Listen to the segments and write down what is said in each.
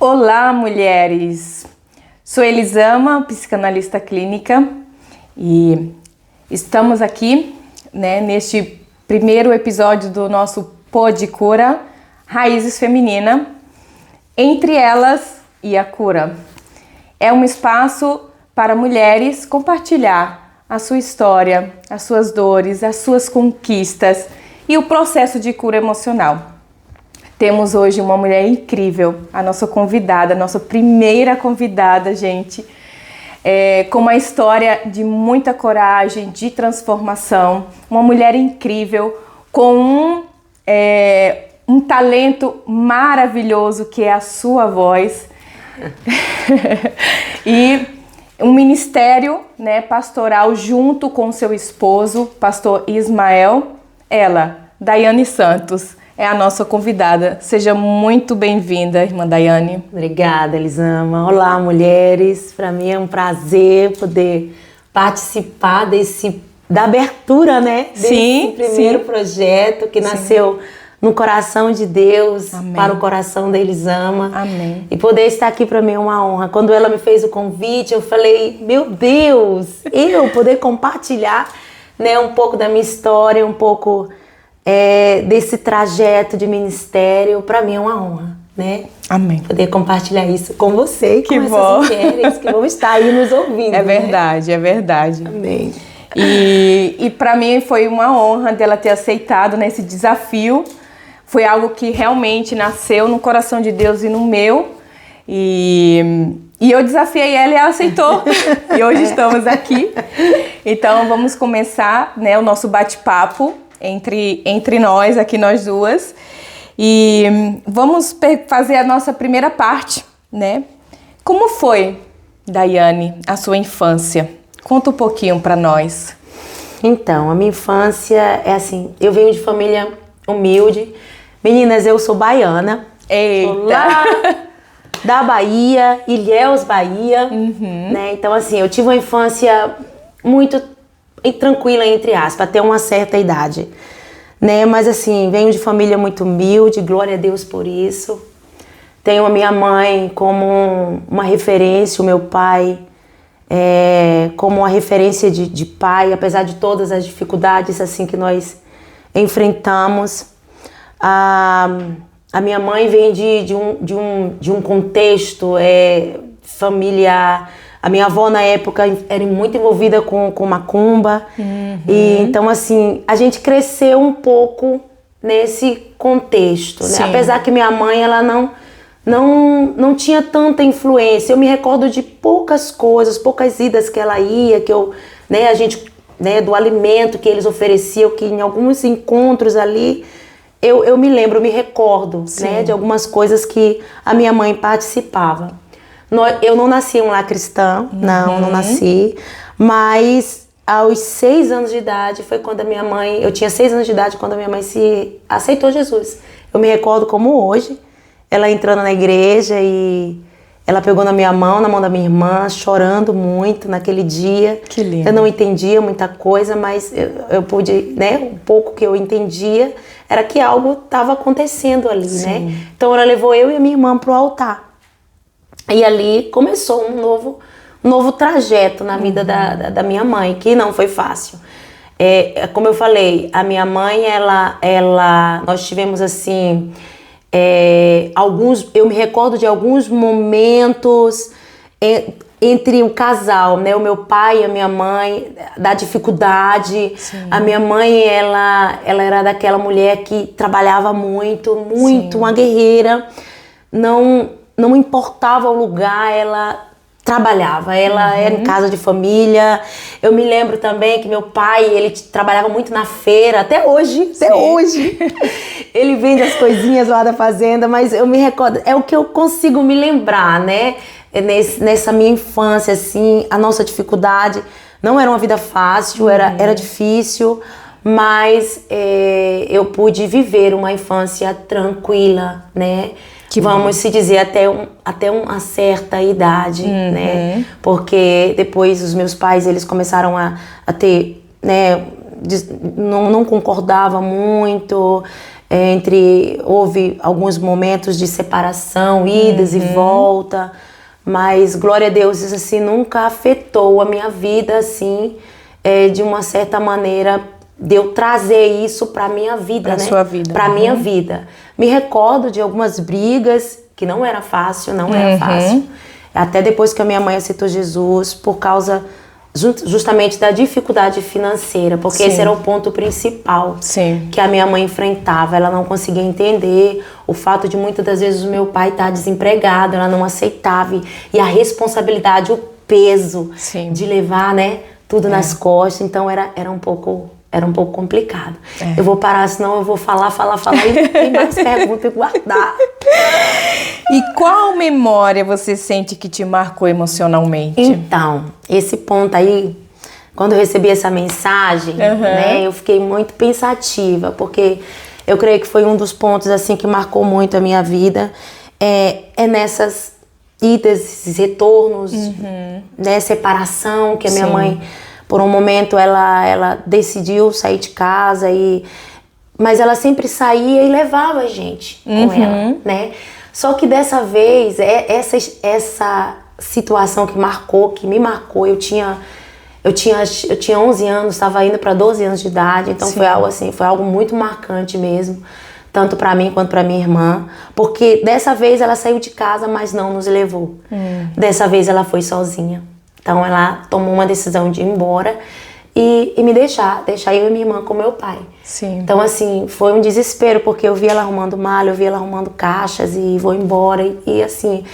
Olá, mulheres! Sou Elisama, psicanalista clínica, e estamos aqui, neste primeiro episódio do nosso Pod Cura, Raízes Feminina, entre elas e a cura. É um espaço para mulheres compartilhar a sua história, as suas dores, as suas conquistas e o processo de cura emocional. Temos hoje uma mulher incrível, a nossa convidada, a nossa primeira convidada, gente, com uma história de muita coragem, de transformação, uma mulher incrível, com um talento maravilhoso que é a sua voz e um ministério, pastoral junto com seu esposo, pastor Ismael, Daiane Santos. É a nossa convidada. Seja muito bem-vinda, irmã Daiane. Obrigada, Elisama. Olá, mulheres. Para mim é um prazer poder participar da abertura, desse primeiro projeto que nasceu no coração de Deus. Amém. Para o coração da Elisama. Amém. E poder estar aqui para mim é uma honra. Quando ela me fez o convite, eu falei, meu Deus, eu poder compartilhar, um pouco da minha história, um pouco desse trajeto de ministério, para mim é uma honra, Amém. Poder compartilhar isso com você e com essas bom. mulheres que vão estar aí nos ouvindo. É verdade, é verdade. Amém. E para mim foi uma honra dela ter aceitado esse desafio. Foi algo que realmente nasceu no coração de Deus e no meu. E eu desafiei ela e ela aceitou. E hoje estamos aqui. Então vamos começar o nosso bate-papo entre nós, aqui nós duas. E vamos fazer a nossa primeira parte, Como foi, Daiane, a sua infância? Conta um pouquinho para nós. Então, a minha infância é assim, eu venho de família humilde. Meninas, eu sou baiana. Eita! Sou lá da Bahia, Ilhéus, Bahia. Então, assim, eu tive uma infância muito tranquila, entre aspas, até uma certa idade. Mas, assim, venho de família muito humilde, glória a Deus por isso. Tenho a minha mãe como uma referência, o meu pai como uma referência de pai, apesar de todas as dificuldades assim que nós enfrentamos. A minha mãe vem de um contexto familiar. A minha avó na época era muito envolvida com macumba. E então assim, a gente cresceu um pouco nesse contexto, Apesar que minha mãe ela não tinha tanta influência. Eu me recordo de poucas coisas, poucas idas que ela ia, que eu, a gente, do alimento que eles ofereciam, que em alguns encontros ali, eu me lembro, eu me recordo, de algumas coisas que a minha mãe participava. Eu não nasci em um lar cristão, não nasci, mas aos 6 anos de idade foi quando eu tinha 6 anos de idade quando a minha mãe se aceitou Jesus. Eu me recordo como hoje, ela entrando na igreja e ela pegou na mão da minha irmã, chorando muito naquele dia. Que lindo. Eu não entendia muita coisa, mas eu pude, um pouco que eu entendia era que algo estava acontecendo ali, Então ela levou eu e a minha irmã pro altar. E ali começou um novo trajeto na vida da minha mãe, que não foi fácil. Como eu falei, a minha mãe, nós tivemos assim, eu me recordo de alguns momentos entre o casal, o meu pai e a minha mãe, da dificuldade. Sim. A minha mãe, ela era daquela mulher que trabalhava muito, uma guerreira, não importava o lugar, ela trabalhava, ela era em casa de família. Eu me lembro também que meu pai, ele trabalhava muito na feira, até hoje. Ele vende as coisinhas lá da fazenda, mas eu me recordo, é o que eu consigo me lembrar, nessa minha infância, assim, a nossa dificuldade. Não era uma vida fácil, era difícil, mas eu pude viver uma infância tranquila, Vamos se dizer até uma certa idade, Porque depois os meus pais, eles começaram a ter, não concordava muito. Houve alguns momentos de separação, idas e volta, mas glória a Deus, isso assim nunca afetou a minha vida assim, de uma certa maneira, de eu trazer isso pra minha vida, pra sua vida. Pra minha vida. Me recordo de algumas brigas que não era fácil, até depois que a minha mãe aceitou Jesus, por causa justamente da dificuldade financeira, porque esse era o ponto principal que a minha mãe enfrentava. Ela não conseguia entender o fato de muitas das vezes o meu pai estar desempregado, ela não aceitava, e a responsabilidade, o peso de levar, né, tudo nas costas. Então era um pouco complicado. Eu vou parar, senão eu vou falar e tem mais perguntas que guardar. E qual memória você sente que te marcou emocionalmente? Então, esse ponto aí, quando eu recebi essa mensagem, né, eu fiquei muito pensativa, porque eu creio que foi um dos pontos assim que marcou muito a minha vida, nessas idas, esses retornos, né, separação, que a minha mãe, por um momento, ela decidiu sair de casa, mas ela sempre saía e levava a gente com ela, né? Só que dessa vez, essa situação que me marcou, eu tinha 11 anos, estava indo para 12 anos de idade, então foi algo muito marcante mesmo, tanto para mim quanto para minha irmã, porque dessa vez ela saiu de casa, mas não nos levou. Dessa vez ela foi sozinha. Então ela tomou uma decisão de ir embora e me deixar eu e minha irmã com meu pai. Então assim, foi um desespero, porque eu vi ela arrumando mala, eu vi ela arrumando caixas e vou embora. E assim,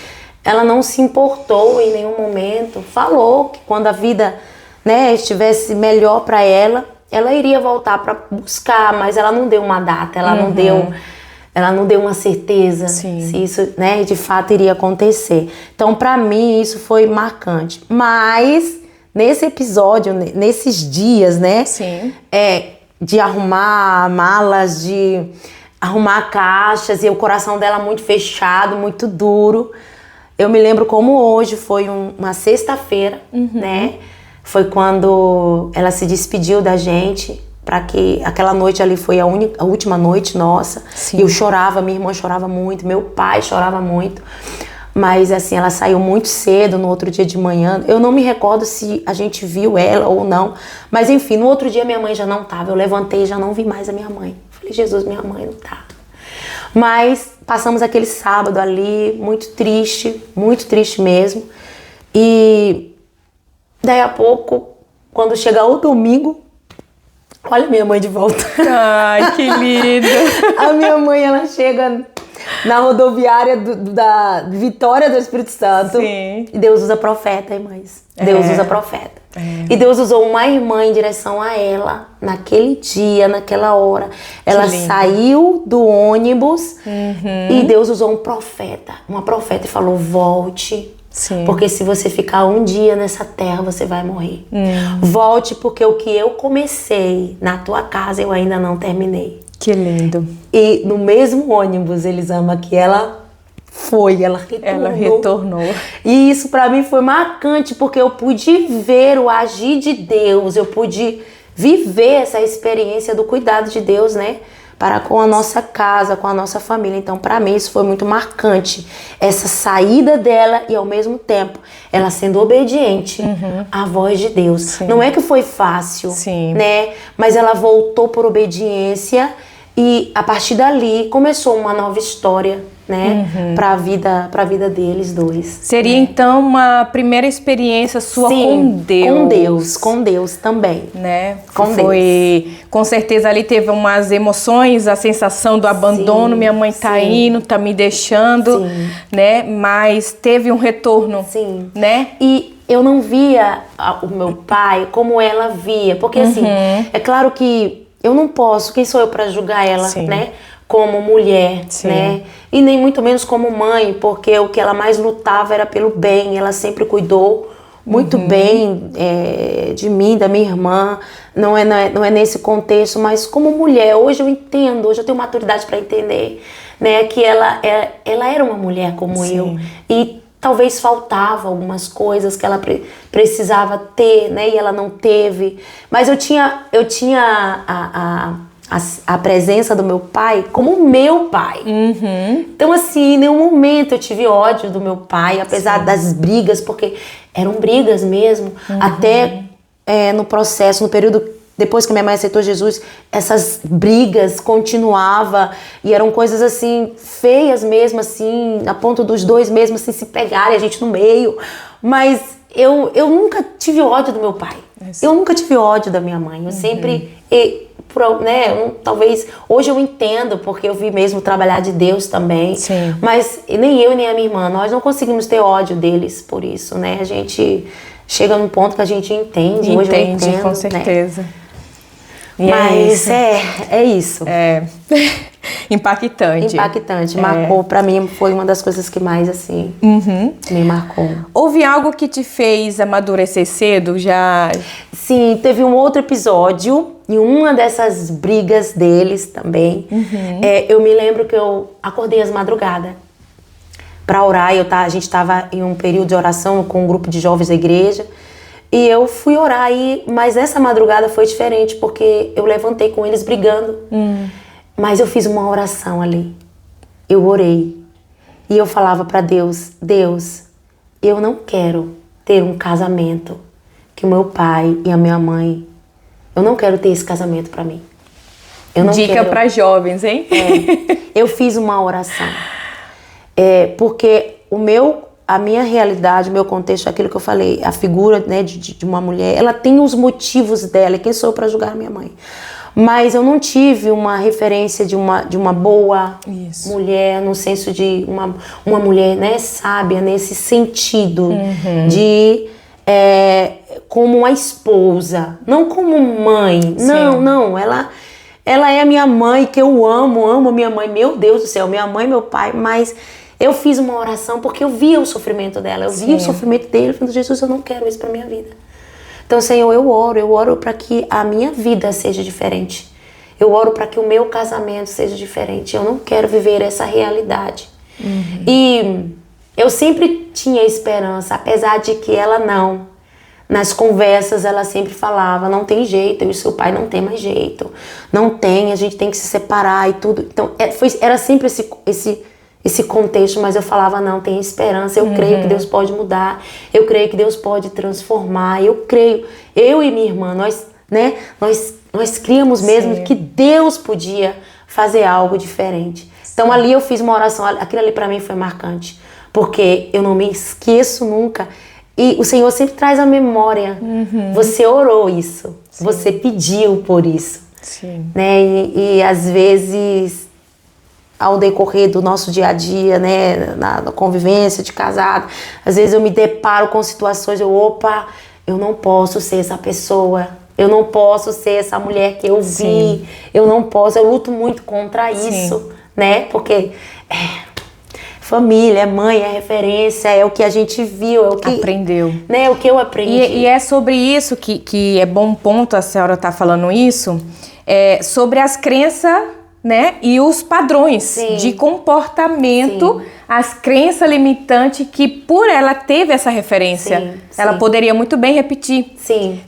ela não se importou em nenhum momento, falou que quando a vida, né, estivesse melhor para ela iria voltar para buscar, mas ela não deu uma data, ela não deu uma certeza se isso, né, de fato iria acontecer. Então, para mim, isso foi marcante. Mas, nesse episódio, nesses dias, né, de arrumar malas, de arrumar caixas, e o coração dela muito fechado, muito duro. Eu me lembro como hoje, foi uma sexta-feira, né, foi quando ela se despediu da gente, para que aquela noite ali foi a última noite nossa. E eu chorava, minha irmã chorava muito, meu pai chorava muito. Mas assim, ela saiu muito cedo no outro dia de manhã. Eu não me recordo se a gente viu ela ou não. Mas enfim, no outro dia minha mãe já não estava. Eu levantei e já não vi mais a minha mãe. Falei, Jesus, minha mãe não tá. Mas passamos aquele sábado ali, muito triste mesmo. E daí a pouco, quando chegar o domingo, olha a minha mãe de volta. Ai, que lindo. A minha mãe, ela chega na rodoviária da Vitória do Espírito Santo. E Deus usa profeta, irmãs. Deus usa profeta. E Deus usou uma irmã em direção a ela, naquele dia, naquela hora. Ela saiu do ônibus e Deus usou uma profeta e falou, volte. Porque se você ficar um dia nessa terra, você vai morrer. Volte, porque o que eu comecei na tua casa, eu ainda não terminei. Que lindo. E no mesmo ônibus, Elisama, que ela retornou. E isso pra mim foi marcante, porque eu pude ver o agir de Deus, eu pude viver essa experiência do cuidado de Deus, né? Para com a nossa casa, com a nossa família. Então, para mim, isso foi muito marcante. Essa saída dela e, ao mesmo tempo, ela sendo obediente à voz de Deus. Não é que foi fácil, né? Mas ela voltou por obediência e, a partir dali, começou uma nova história, né? Para a vida deles dois. Seria, então, uma primeira experiência sua com Deus. Com Deus também. Né? Com certeza ali teve umas emoções, a sensação do abandono, minha mãe tá indo, tá me deixando, né? Mas teve um retorno, né? E eu não via o meu pai como ela via, porque assim, é claro que eu não posso, quem sou eu para julgar ela, né? Como mulher, né? E nem muito menos como mãe, porque o que ela mais lutava era pelo bem, ela sempre cuidou muito bem de mim, da minha irmã, não é nesse contexto, mas como mulher, hoje eu entendo, hoje eu tenho maturidade para entender, né, que ela era uma mulher como eu, e talvez faltava algumas coisas que ela precisava ter, né, e ela não teve, mas eu tinha a presença do meu pai como meu pai. Então, assim, em nenhum momento eu tive ódio do meu pai, apesar das brigas, porque eram brigas mesmo. Até no processo, no período depois que minha mãe aceitou Jesus, essas brigas continuavam e eram coisas assim, feias mesmo, assim, a ponto dos dois mesmo assim, se pegarem, a gente no meio. Mas eu nunca tive ódio do meu pai. Eu nunca tive ódio da minha mãe. Eu sempre, talvez, hoje eu entendo, porque eu vi mesmo trabalhar de Deus também. Sim. Mas nem eu nem a minha irmã, nós não conseguimos ter ódio deles por isso, né? A gente chega num ponto que a gente entende. Hoje eu entendo, com certeza. Né? E mas é isso. É impactante. Impactante. Marcou, pra mim, foi uma das coisas que mais, assim, me marcou. Houve algo que te fez amadurecer cedo? Já? Sim, teve um outro episódio, em uma dessas brigas deles também. Eu me lembro que eu acordei às madrugadas pra orar. A gente tava em um período de oração com um grupo de jovens da igreja. E eu fui orar mas essa madrugada foi diferente, porque eu levantei com eles brigando. Mas eu fiz uma oração ali. Eu orei. E eu falava pra Deus, Deus, eu não quero ter um casamento que o meu pai e a minha mãe, eu não quero ter esse casamento pra mim. Dica para jovens, hein? Eu fiz uma oração. Porque a minha realidade, o meu contexto, aquilo que eu falei, a figura, né, de uma mulher, ela tem os motivos dela. E quem sou eu para julgar a minha mãe? Mas eu não tive uma referência de uma boa mulher, no senso de uma mulher, né, sábia, nesse sentido de como uma esposa, não como mãe. Sim. Não, ela é a minha mãe, que eu amo a minha mãe, meu Deus do céu, minha mãe, meu pai, mas eu fiz uma oração porque eu via o sofrimento dela, eu via o sofrimento dele, falando, Jesus, eu não quero isso pra minha vida. Então, Senhor, eu oro para que a minha vida seja diferente. Eu oro para que o meu casamento seja diferente. Eu não quero viver essa realidade. E eu sempre tinha esperança, apesar de que ela não. Nas conversas ela sempre falava, não tem jeito, eu e seu pai não tem mais jeito. Não tem, a gente tem que se separar e tudo. Então, era sempre esse contexto, mas eu falava, não, tem esperança, eu creio que Deus pode mudar, eu creio que Deus pode transformar, eu creio, eu e minha irmã, nós criamos mesmo que Deus podia fazer algo diferente. Então ali eu fiz uma oração, aquilo ali pra mim foi marcante, porque eu não me esqueço nunca, e o Senhor sempre traz a memória, você orou isso, você pediu por isso, né? E às vezes, ao decorrer do nosso dia a dia, né, na convivência de casado, às vezes eu me deparo com situações, eu não posso ser essa pessoa, eu não posso ser essa mulher que eu vi, eu luto muito contra isso, né, porque família, é mãe, é referência, é o que a gente viu, é o que aprendeu, né, o que eu aprendi. E é sobre isso que é bom ponto a senhora tá falando isso, sobre as crenças, né? E os padrões de comportamento, as crenças limitantes que por ela teve essa referência, ela poderia muito bem repetir,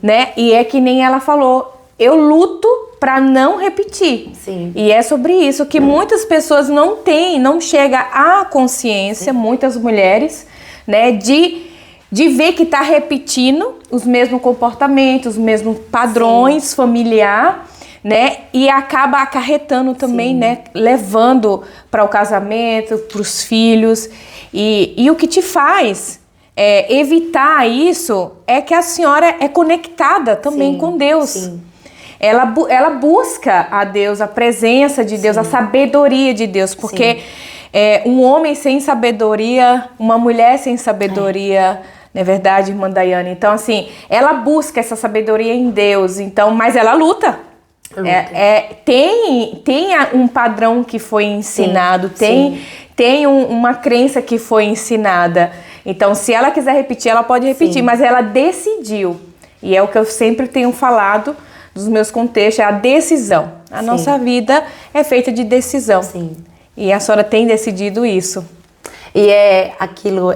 né? E é que nem ela falou, eu luto para não repetir. E é sobre isso que muitas pessoas não chega à consciência, muitas mulheres, né? De ver que tá repetindo os mesmos comportamentos, os mesmos padrões familiar, né? E acaba acarretando também, né? Levando para o casamento, para os filhos. E o que te faz evitar isso é que a senhora é conectada também com Deus. Ela busca a Deus, a presença de Deus, a sabedoria de Deus. Porque um homem sem sabedoria, uma mulher sem sabedoria... Não é verdade, irmã Daiane? Então, assim, ela busca essa sabedoria em Deus. Então, mas ela luta. Tem um padrão que foi ensinado, tem uma crença que foi ensinada. Então, se ela quiser repetir, ela pode repetir, mas ela decidiu. E é o que eu sempre tenho falado dos meus contextos, é a decisão. A nossa vida é feita de decisão. E a senhora tem decidido isso. E é aquilo,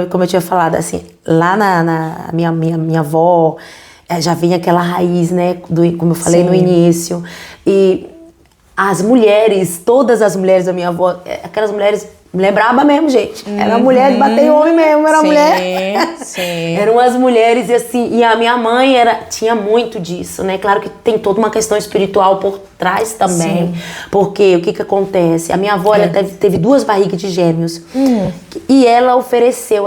como eu tinha falado, assim, lá na minha avó, já vinha aquela raiz, né, como eu falei no início. E as mulheres, todas as mulheres da minha avó, aquelas mulheres, mulher braba mesmo, gente. Era mulher de bater homem mesmo, era mulher. Sim. Eram as mulheres e assim, e a minha mãe tinha muito disso, né? Claro que tem toda uma questão espiritual por trás também. Sim. Porque o que acontece? A minha avó, ela teve 2 barrigas de gêmeos. E ela ofereceu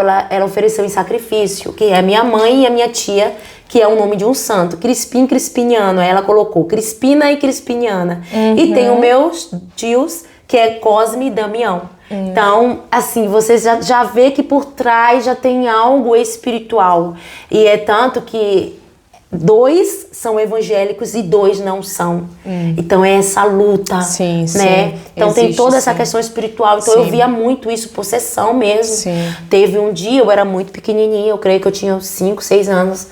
em sacrifício, que é a minha mãe e a minha tia, que é o nome de um santo, Crispim Crispiniano. Aí ela colocou Crispina e Crispiniana. E tem os meus tios, que é Cosme e Damião. Então, assim, você já vê que por trás já tem algo espiritual. E é tanto que 2 são evangélicos e 2 não são. Então é essa luta, sim, né? Sim. Então existe, tem toda essa sim. questão espiritual. Então Sim. eu via muito isso, possessão mesmo. Sim. Teve um dia, eu era muito pequenininha, eu creio que eu tinha 5, 6 anos.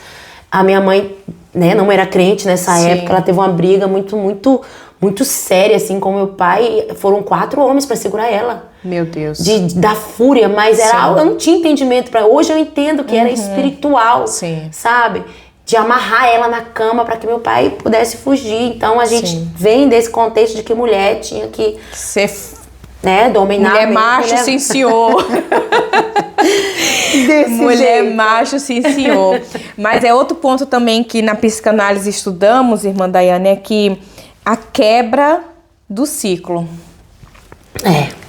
A minha mãe, né, não era crente nessa Sim. época, ela teve uma briga muito séria, assim, com meu pai. Foram 4 homens para segurar ela. Meu Deus. Da fúria, mas eu não tinha entendimento para. Hoje eu entendo que era espiritual, Sim. sabe? De amarrar ela na cama para que meu pai pudesse fugir. Então a gente vem desse contexto de que mulher tinha que ser, né, dominar. Mulher macho, sim senhor. Mulher jeito. macho, sim senhor. Mas é outro ponto também que na psicanálise estudamos, irmã Daiane, é que a quebra do ciclo.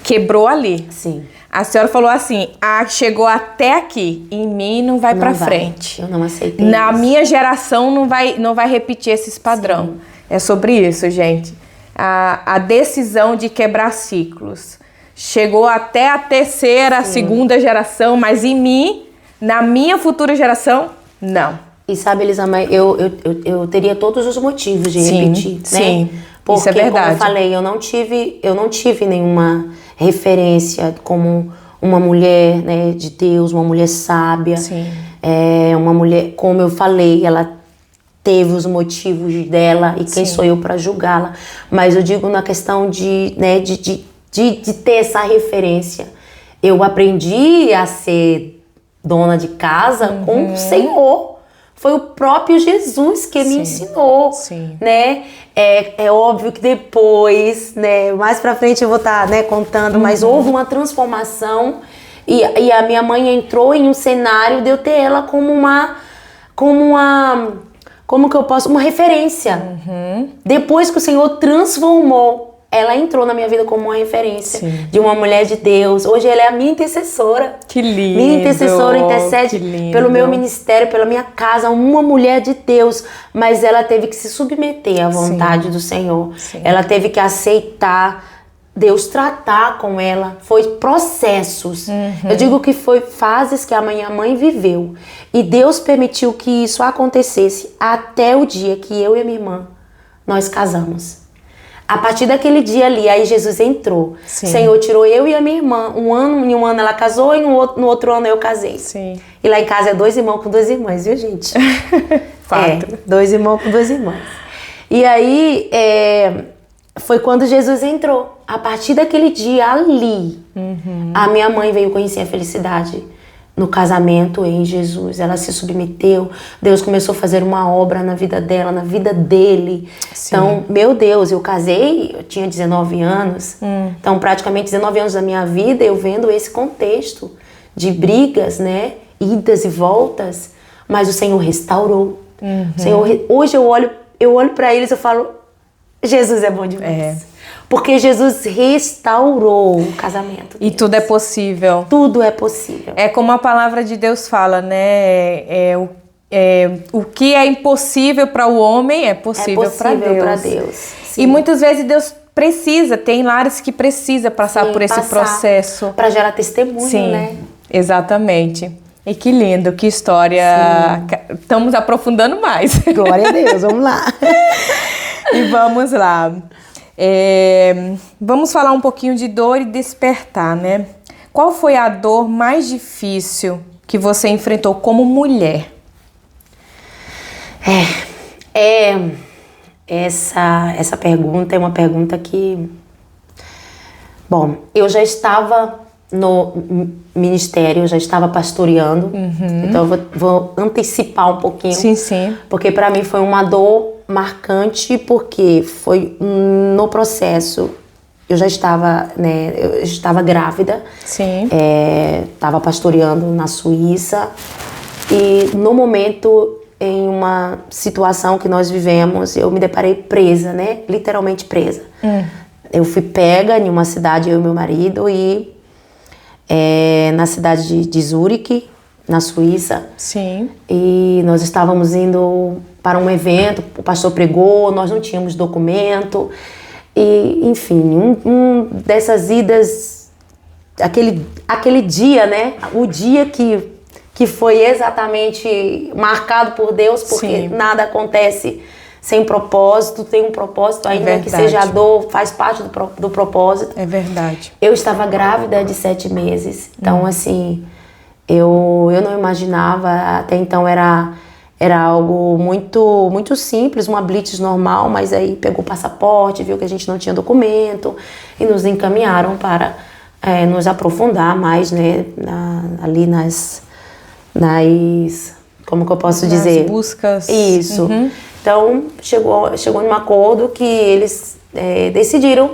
Quebrou ali. Sim. A senhora falou assim, chegou até aqui, em mim não vai pra frente. Eu não aceitei Na isso. minha geração não vai repetir esses padrão. Sim. É sobre isso, gente. A decisão de quebrar ciclos. Chegou até a terceira, a segunda geração, mas em mim, na minha futura geração, não. E sabe, Elisama, eu teria todos os motivos de repetir, né? Sim, porque, isso é verdade. como eu falei, eu não tive nenhuma referência como uma mulher, né, de Deus, uma mulher sábia. Sim. Uma mulher, como eu falei, ela teve os motivos dela e quem sou eu para julgá-la. Mas eu digo na questão de ter essa referência. Eu aprendi a ser dona de casa com o Senhor. Foi o próprio Jesus que me ensinou, né? É óbvio que depois, né, mais pra frente eu vou estar, né, contando, mas houve uma transformação e a minha mãe entrou em um cenário de eu ter ela como que eu posso, uma referência. Depois que o Senhor transformou, ela entrou na minha vida como uma referência de uma mulher de Deus. Hoje ela é a minha intercessora. Que lindo! Minha intercessora intercede pelo meu ministério, pela minha casa, uma mulher de Deus. Mas ela teve que se submeter à vontade do Senhor. Ela teve que aceitar Deus tratar com ela. Foi processos. Eu digo que foi fases que a minha mãe viveu. E Deus permitiu que isso acontecesse até o dia que eu e a minha irmã, nós casamos. A partir daquele dia ali, aí Jesus entrou. O Senhor tirou eu e a minha irmã. Em um ano ela casou e no outro ano eu casei. E lá em casa é 2 irmãos com 2 irmãs, viu, gente? Fato. 2 irmãos com 2 irmãs. E aí, foi quando Jesus entrou. A partir daquele dia ali, a minha mãe veio conhecer a felicidade no casamento em Jesus. Ela se submeteu. Deus começou a fazer uma obra na vida dela, na vida dele. Então, meu Deus, eu casei, eu tinha 19 anos. Então, praticamente 19 anos da minha vida, eu vendo esse contexto de brigas, né? Idas e voltas. Mas o Senhor restaurou. O Senhor, hoje eu olho para eles e eu falo, Jesus é bom demais. Porque Jesus restaurou o casamento. E tudo é possível. Tudo é possível. É como a palavra de Deus fala, né? O que é impossível para o homem é possível para Deus. E muitas vezes Deus precisa, tem lares que precisa passar por esse processo. Para gerar testemunho, né? Exatamente. E que lindo, que história. Estamos aprofundando mais. Glória a Deus, vamos lá. E vamos lá. Vamos falar um pouquinho de dor e despertar, né? Qual foi a dor mais difícil que você enfrentou como mulher? Essa pergunta é uma pergunta que... Bom, eu já estava no ministério, eu já estava pastoreando. Então eu vou antecipar um pouquinho. Sim. Porque para mim foi uma dor marcante porque foi no processo, eu já estava, né, eu estava grávida. Sim. Estava pastoreando na Suíça e no momento, em uma situação que nós vivemos, eu me deparei presa, né? Literalmente presa. Eu fui pega em uma cidade, eu e meu marido, e na cidade de Zurique, na Suíça. Sim. E nós estávamos indo para um evento, o pastor pregou, nós não tínhamos documento. E, enfim, um dessas idas, aquele dia, né? O dia que foi exatamente marcado por Deus, porque Sim. nada acontece sem propósito, tem um propósito, ainda que seja a dor, faz parte do propósito. É verdade. Eu estava grávida de 7 meses, então assim, eu não imaginava, até então era algo muito, muito simples, uma blitz normal, mas aí pegou o passaporte, viu que a gente não tinha documento e nos encaminharam para nos aprofundar mais, né, ali nas, como que eu posso dizer? Nas buscas. Isso. Então, chegou num acordo que eles decidiram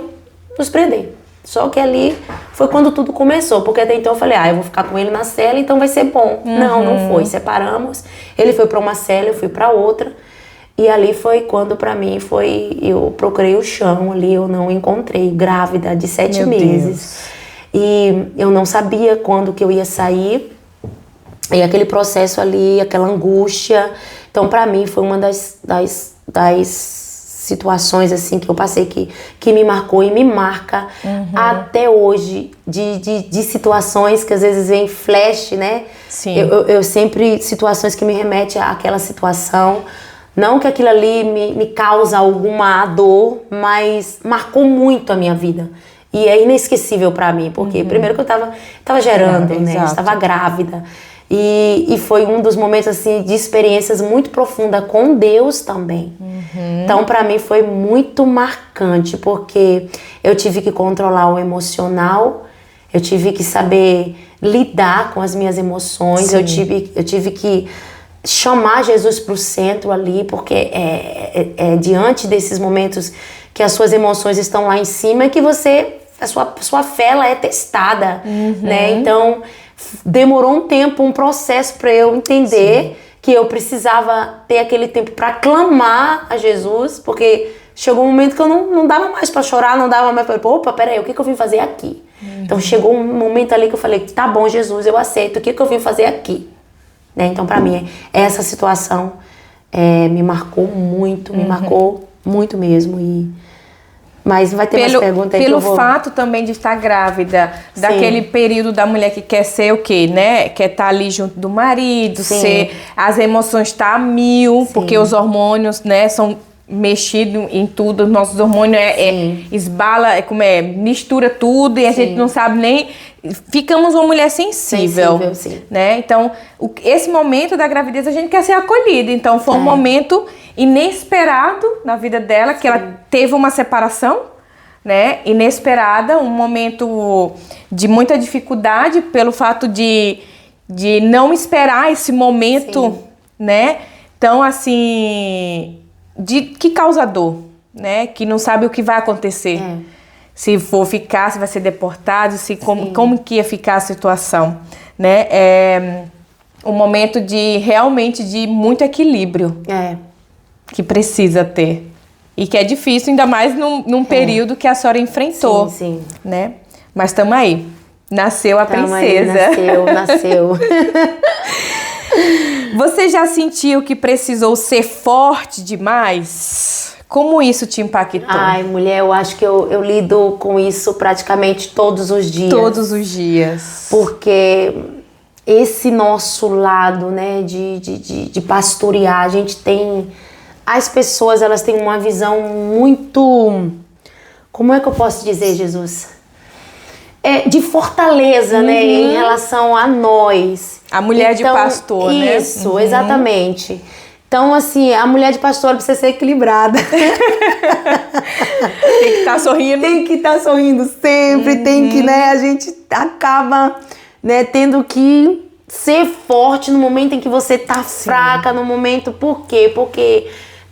nos prender. Só que ali foi quando tudo começou, porque até então eu falei, eu vou ficar com ele na cela, então vai ser bom. Não foi. Separamos. Ele foi para uma cela, eu fui para outra. E ali foi quando pra mim eu procurei o chão ali, eu não encontrei, grávida de 7 meses. Deus. E eu não sabia quando que eu ia sair. E aquele processo ali, aquela angústia. Então, pra mim, foi uma das situações assim que eu passei que me marcou e me marca até hoje, de situações que às vezes vem flash, né? Sim. Eu sempre, situações que me remetem àquela situação. Não que aquilo ali me causa alguma dor, mas marcou muito a minha vida. E é inesquecível pra mim, porque primeiro que eu tava gerando, né? Exato. Estava grávida. E foi um dos momentos assim de experiências muito profundas com Deus também. Então, pra mim foi muito marcante, porque eu tive que controlar o emocional, eu tive que saber lidar com as minhas emoções, eu tive que chamar Jesus pro centro ali, porque é diante desses momentos que as suas emoções estão lá em cima que a sua fé ela é testada, né? Então demorou um tempo, um processo para eu entender que eu precisava ter aquele tempo para clamar a Jesus, porque chegou um momento que eu não dava mais para chorar, não dava mais para opa, peraí, o que eu vim fazer aqui? Então chegou um momento ali que eu falei, tá bom, Jesus, eu aceito, o que eu vim fazer aqui? Né? Então para mim essa situação me marcou muito, me marcou muito mesmo. Mas vai ter mais perguntas aí que eu vou... Pelo fato também de estar grávida, daquele período da mulher que quer ser o quê, né? Quer estar ali junto do marido, as emoções estão a mil, porque os hormônios, né, são mexidos em tudo, nossos hormônios esbala, mistura tudo e a gente não sabe nem... Ficamos uma mulher sensível, né? Então, esse momento da gravidez a gente quer ser acolhida. Então, foi um momento inesperado na vida dela, que ela teve uma separação, né? Inesperada, um momento de muita dificuldade pelo fato de não esperar esse momento, né? Então, assim, que causa dor, né? Que não sabe o que vai acontecer. Se for ficar, se vai ser deportado, como que ia ficar a situação, né? É um momento realmente de muito equilíbrio que precisa ter. E que é difícil, ainda mais num período que a senhora enfrentou, né? Mas estamos aí. Nasceu a princesa. Nasceu. Você já sentiu que precisou ser forte demais? Como isso te impactou? Ai, mulher, eu acho que eu lido com isso praticamente todos os dias. Todos os dias. Porque esse nosso lado, né, de pastorear, a gente tem... As pessoas, elas têm uma visão muito... Como é que eu posso dizer, Jesus? De fortaleza, né, em relação a nós. A mulher de pastor, né? Isso, exatamente. Então, assim, a mulher de pastor precisa ser equilibrada. Tem que estar sorrindo. Tem que estar sorrindo sempre, tem que, né, a gente acaba, né, tendo que ser forte no momento em que você tá fraca, no momento, por quê? Porque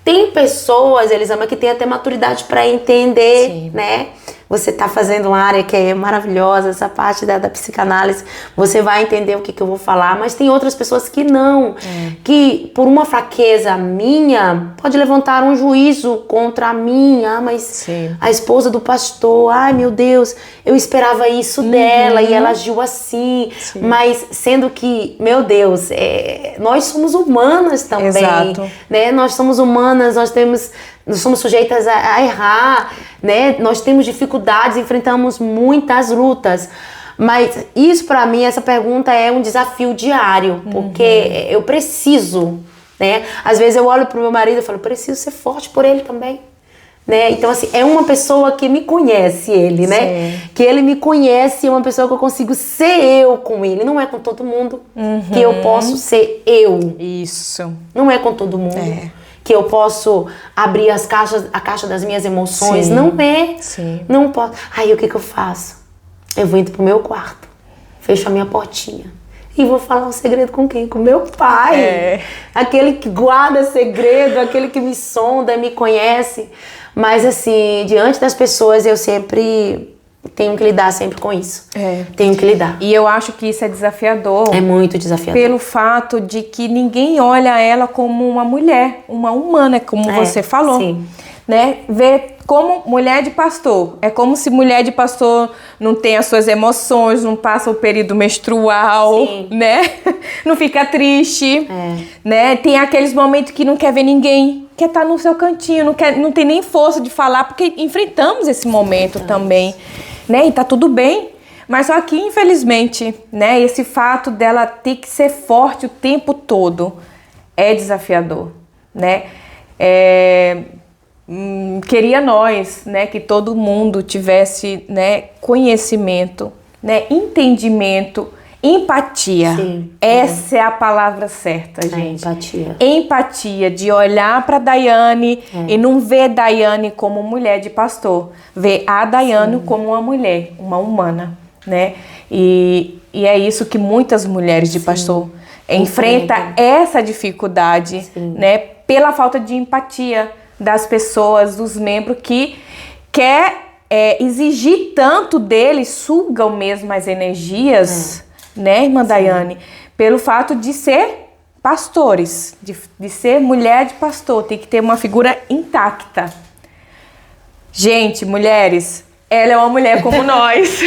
Tem pessoas, Elisama, que tem até maturidade para entender, Sim. né? Você tá fazendo uma área que é maravilhosa, essa parte da psicanálise, você vai entender o que eu vou falar, mas tem outras pessoas que não, que por uma fraqueza minha, pode levantar um juízo contra mim, mas Sim. a esposa do pastor, ai meu Deus, eu esperava isso dela e ela agiu assim, mas sendo que, meu Deus, nós somos humanas também, Exato. né? Nós somos humanas, nós somos sujeitas a errar, né? Nós temos dificuldades, enfrentamos muitas lutas. Mas isso para mim, essa pergunta é um desafio diário, porque eu preciso, né? Às vezes eu olho pro meu marido e falo, preciso ser forte por ele também, né? Então assim, é uma pessoa que me conhece ele, né? Sim. Que ele me conhece, é uma pessoa que eu consigo ser eu com ele. Não é com todo mundo que eu posso ser eu. Isso. Não é com todo mundo que eu posso abrir a caixa das minhas emoções. Sim. Não é. Sim. Não posso. Aí o que eu faço? Eu vou indo pro meu quarto, fecho a minha portinha e vou falar um segredo com quem? Com meu pai. Aquele que guarda segredo, aquele que me sonda, me conhece. Mas assim, diante das pessoas eu sempre tenho que lidar sempre com isso. Tenho que lidar. E eu acho que isso é desafiador. É muito desafiador. Pelo fato de que ninguém olha ela como uma mulher, uma humana, como você falou. Sim. Né? Vê como mulher de pastor. É como se mulher de pastor não tem as suas emoções, não passa o período menstrual, Sim. né? Não fica triste, né? Tem aqueles momentos que não quer ver ninguém, quer estar no seu cantinho, não tem nem força de falar, porque enfrentamos esse momento também, né? E tá tudo bem. Mas só que, infelizmente, né, esse fato dela ter que ser forte o tempo todo é desafiador, né? Queria nós, né, que todo mundo tivesse, né, conhecimento, né, entendimento, empatia. Sim. Essa é a palavra certa, gente. Empatia. Empatia, de olhar para Daiane e não ver Daiane como mulher de pastor, ver a Daiane como uma mulher, uma humana, né? E é isso que muitas mulheres de pastor enfrentam, essa dificuldade, né, pela falta de empatia das pessoas, dos membros, que quer exigir tanto deles, sugam mesmo as energias, né, irmã Daiane, pelo fato de ser pastores, de ser mulher de pastor, tem que ter uma figura intacta. Gente, mulheres, ela é uma mulher como nós.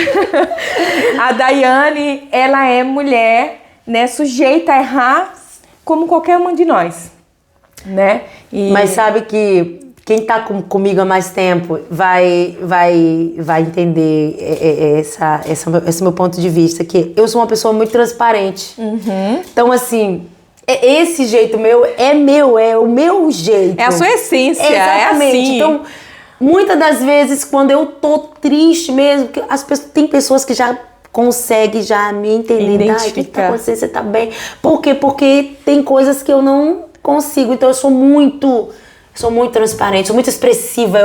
A Daiane, ela é mulher, né, sujeita a errar como qualquer uma de nós, né? Mas sabe que quem tá comigo há mais tempo vai entender esse meu ponto de vista, que eu sou uma pessoa muito transparente. Então, assim, esse jeito meu, é o meu jeito. É a sua essência, exatamente. é assim. Então, muitas das vezes, quando eu tô triste mesmo, tem pessoas que já conseguem já me entender. O que tá acontecendo? Você tá bem? Por quê? Porque tem coisas que eu não consigo. Então, eu sou muito transparente, sou muito expressiva.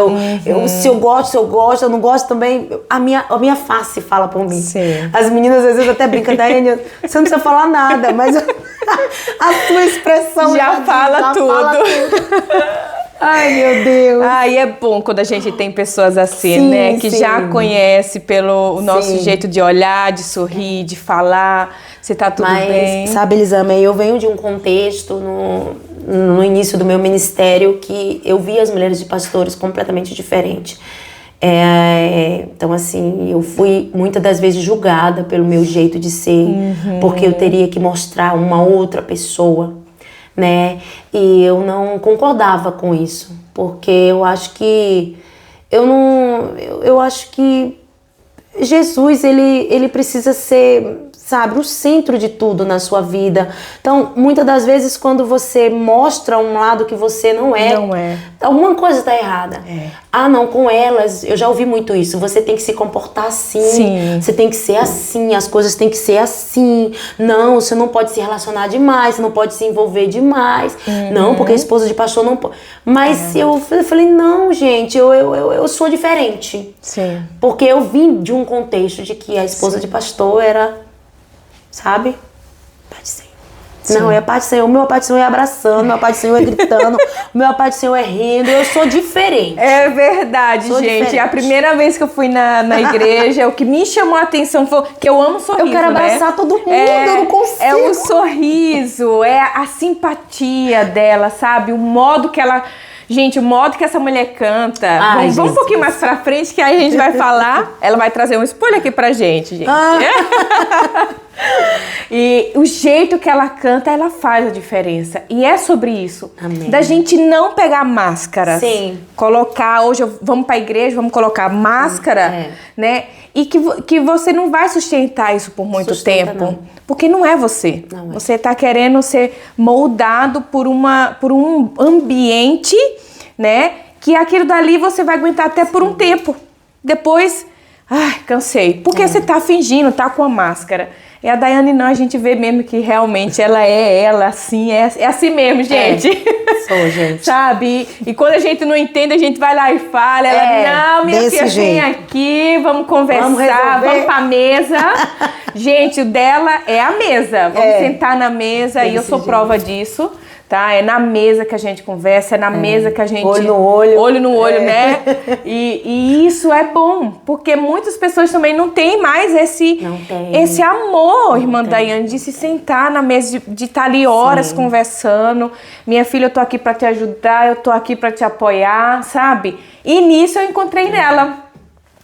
Se eu gosto, eu não gosto também. A minha face fala por mim. Sim. As meninas às vezes até brincam, Daiane, você não precisa falar nada, mas a sua expressão já fala tudo. Ai, meu Deus. E é bom quando a gente tem pessoas assim, né? Que já conhece pelo nosso jeito de olhar, de sorrir, de falar, se tá tudo bem. Mas, sabe, Elisama, eu venho de um contexto no início do meu ministério que eu via as mulheres de pastores completamente diferente. Então, assim, eu fui muitas das vezes julgada pelo meu jeito de ser, porque eu teria que mostrar uma outra pessoa, né? E eu não concordava com isso, porque eu acho que eu acho que Jesus, ele precisa ser, sabe, o centro de tudo na sua vida. Então, muitas das vezes, quando você mostra um lado que você não é, alguma coisa está errada. Não, com elas, eu já ouvi muito isso. Você tem que se comportar assim, você tem que ser assim, as coisas têm que ser assim. Não, você não pode se relacionar demais, você não pode se envolver demais. Não, porque a esposa de pastor não pode. Mas eu falei, não, gente, eu sou diferente. Sim. Porque eu vim de um contexto de que a esposa de pastor era, sabe? Pode ser. Não, é a paz do Senhor. O meu Pai do Senhor é abraçando, o meu Pai do Senhor é gritando, o meu Pai do Senhor é rindo. Eu sou diferente. É verdade, Sou gente. diferente. A primeira vez que eu fui na igreja, o que me chamou a atenção foi que eu amo sorriso, Eu quero abraçar todo mundo, eu não consigo. É o sorriso, é a simpatia dela, sabe? O modo que ela... Gente, o modo que essa mulher canta. Ai, Vamos um pouquinho mais pra frente, que aí a gente vai falar. Ela vai trazer um spoiler aqui pra gente, gente. E o jeito que ela canta, ela faz a diferença. E é sobre isso. Amém. Da gente não pegar máscaras. Sim. Colocar, hoje vamos pra igreja, vamos colocar máscara, né? E que você não vai sustentar isso por muito tempo. Não. Porque não é você. Não é. Você tá querendo ser moldado por um ambiente, né? Que aquilo dali você vai aguentar até por um tempo. Depois, cansei. Porque você tá fingindo, tá com a máscara. E a Daiane não, a gente vê mesmo que realmente ela é ela, assim, é assim mesmo, gente. Sou, gente. Sabe? E quando a gente não entende, a gente vai lá e fala. Ela, não, minha filha, vem aqui, vamos conversar, vamos pra mesa. Gente, o dela é a mesa. Vamos sentar na mesa e eu sou prova disso. Tá? É na mesa que a gente conversa, é na mesa que a gente... Olho no olho. Olho no olho, né? E isso é bom, porque muitas pessoas também não têm mais esse amor, irmã Daiane, de se sentar na mesa, de estar ali horas conversando. Minha filha, eu tô aqui pra te ajudar, eu tô aqui pra te apoiar, sabe? E nisso eu encontrei nela.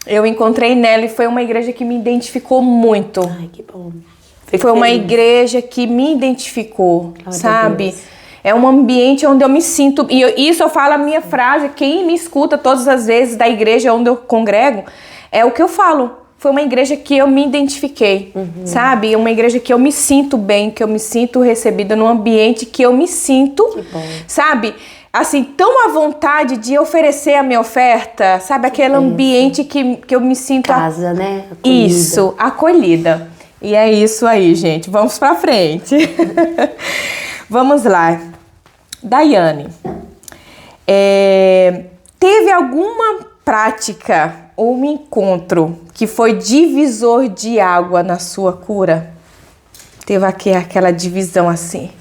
Eu encontrei nela e foi uma igreja que me identificou muito. Ai, que bom. Foi uma igreja que me identificou, Glória sabe? a Deus. É um ambiente onde eu me sinto... E isso eu falo a minha frase. Quem me escuta todas as vezes da igreja onde eu congrego, é o que eu falo. Foi uma igreja que eu me identifiquei, sabe? Uma igreja que eu me sinto bem, que eu me sinto recebida num ambiente que eu me sinto, sabe? Assim, tão à vontade de oferecer a minha oferta, sabe? Aquele ambiente que eu me sinto... Casa, né? Acolhida. Isso, acolhida. E é isso aí, gente. Vamos pra frente. Vamos lá. Daiane, teve alguma prática ou um encontro que foi divisor de água na sua cura? Teve aquela divisão assim?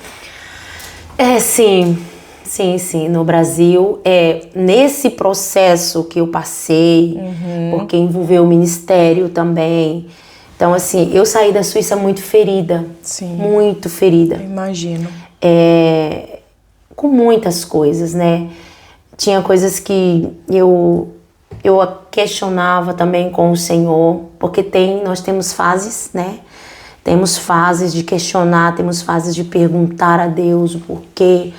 Sim. No Brasil, nesse processo que eu passei, porque envolveu o ministério também. Então, assim, eu saí da Suíça muito ferida. Sim. Muito ferida. Eu imagino. Com muitas coisas, né? Tinha coisas que eu questionava também com o Senhor, porque nós temos fases, né? Temos fases de questionar, temos fases de perguntar a Deus o porquê,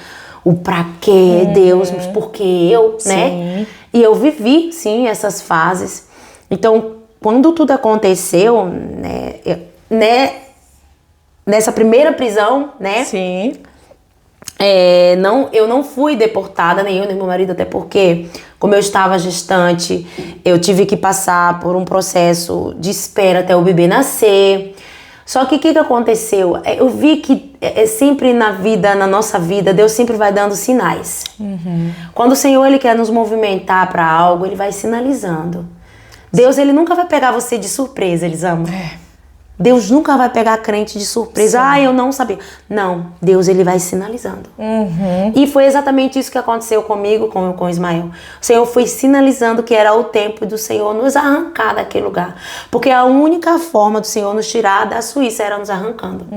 o pra quê, Deus, mas por que eu, né? E eu vivi, sim, essas fases. Então, quando tudo aconteceu, né, nessa primeira prisão, né? Sim. Eu não fui deportada, nem eu, nem meu marido, até porque, como eu estava gestante, eu tive que passar por um processo de espera até o bebê nascer. Só que o que aconteceu? Eu vi que sempre na nossa vida, Deus sempre vai dando sinais. Quando o Senhor ele quer nos movimentar para algo, Ele vai sinalizando. Deus, Ele nunca vai pegar você de surpresa, Elisama. Deus nunca vai pegar a crente de surpresa. Eu não sabia. Não, Deus ele vai sinalizando. E foi exatamente isso que aconteceu comigo, com o Ismael. O Senhor foi sinalizando que era o tempo do Senhor nos arrancar daquele lugar. Porque a única forma do Senhor nos tirar da Suíça era nos arrancando.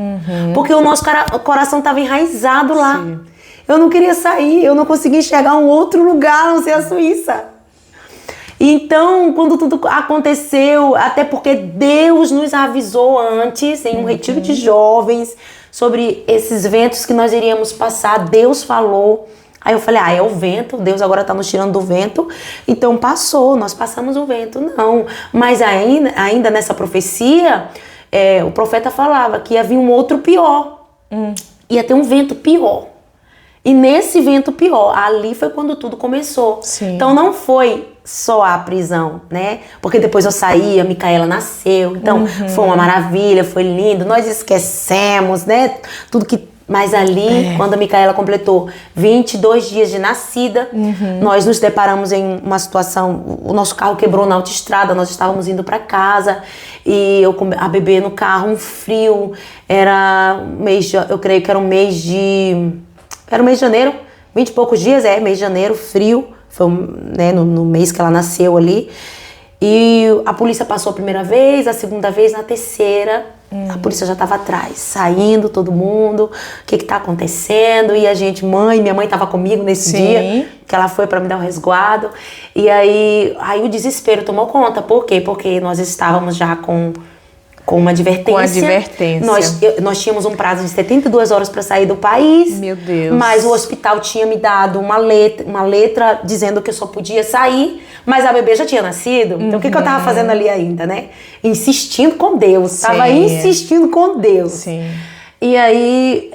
Porque o nosso coração estava enraizado lá. Sim. Eu não queria sair, eu não conseguia enxergar um outro lugar a não ser a Suíça. Então, quando tudo aconteceu, até porque Deus nos avisou antes, em um retiro de jovens, sobre esses ventos que nós iríamos passar, Deus falou. Aí eu falei, é o vento, Deus agora está nos tirando do vento. Então passou, nós passamos o vento, não. Mas ainda nessa profecia, o profeta falava que ia vir um outro pior. Ia ter um vento pior. E nesse vento pior, ali foi quando tudo começou. Sim. Então não foi só a prisão, né? Porque depois eu saí, a Micaela nasceu. Então foi uma maravilha, foi lindo. Nós esquecemos, né? Tudo que Mas ali, quando a Micaela completou 22 dias de nascida, nós nos deparamos em uma situação, o nosso carro quebrou na autoestrada, nós estávamos indo para casa e eu com a bebê no carro, um frio, era mês de, eu creio que era o mês de janeiro, 20 e poucos dias, mês de janeiro, frio, foi né, no mês que ela nasceu ali. E a polícia passou a primeira vez, a segunda vez, na terceira, a polícia já estava atrás, saindo todo mundo, o que está acontecendo? E a gente, minha mãe estava comigo nesse dia, que ela foi para me dar um resguardo. E aí o desespero tomou conta. Por quê? Porque nós estávamos já com uma advertência. Com advertência. Nós tínhamos um prazo de 72 horas para sair do país. Meu Deus. Mas o hospital tinha me dado uma letra dizendo que eu só podia sair, mas a bebê já tinha nascido. Então o que eu tava fazendo ali ainda, né? Insistindo com Deus. Tava insistindo com Deus. Sim. E aí,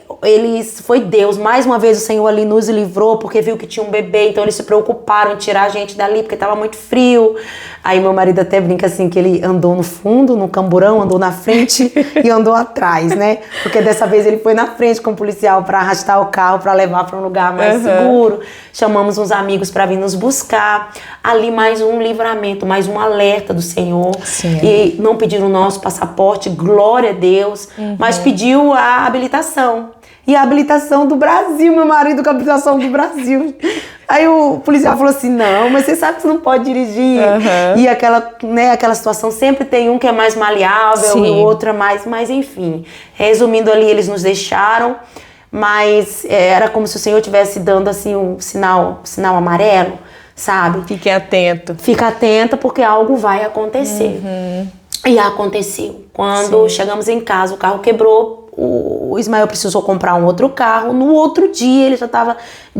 foi Deus, mais uma vez o Senhor ali nos livrou, porque viu que tinha um bebê, então eles se preocuparam em tirar a gente dali, porque tava muito frio. Aí meu marido até brinca assim, que ele andou no fundo, no camburão, andou na frente e andou atrás, né? Porque dessa vez ele foi na frente com o policial para arrastar o carro, para levar para um lugar mais seguro. Chamamos uns amigos para vir nos buscar. Ali mais um livramento, mais um alerta do Senhor. Sim. E não pediram o nosso passaporte, glória a Deus, mas pediu a habilitação. E a habilitação do Brasil, meu marido com a habilitação do Brasil. Aí o policial falou assim, não, mas você sabe que você não pode dirigir. E aquela situação, sempre tem um que é mais maleável e o outro é mais... Mas enfim, resumindo ali, eles nos deixaram, mas era como se o Senhor estivesse dando assim um sinal amarelo, sabe? Fique atento. Fica atenta porque algo vai acontecer. E aconteceu. Quando chegamos em casa, o carro quebrou, o Ismael precisou comprar um outro carro. No outro dia ele já estava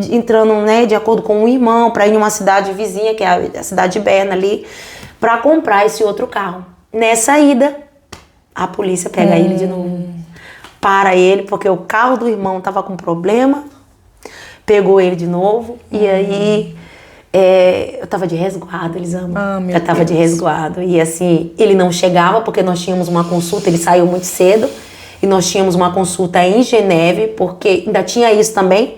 entrando, né, de acordo com um irmão, para ir em uma cidade vizinha, que é a cidade de Berna ali, para comprar esse outro carro. Nessa ida, a polícia pega ele de novo. Para ele, porque o carro do irmão estava com problema, pegou ele de novo, e aí... eu tava de resguardo, Elisama. Eu tava de resguardo. E assim, ele não chegava porque nós tínhamos uma consulta, ele saiu muito cedo. E nós tínhamos uma consulta em Geneve, porque ainda tinha isso também.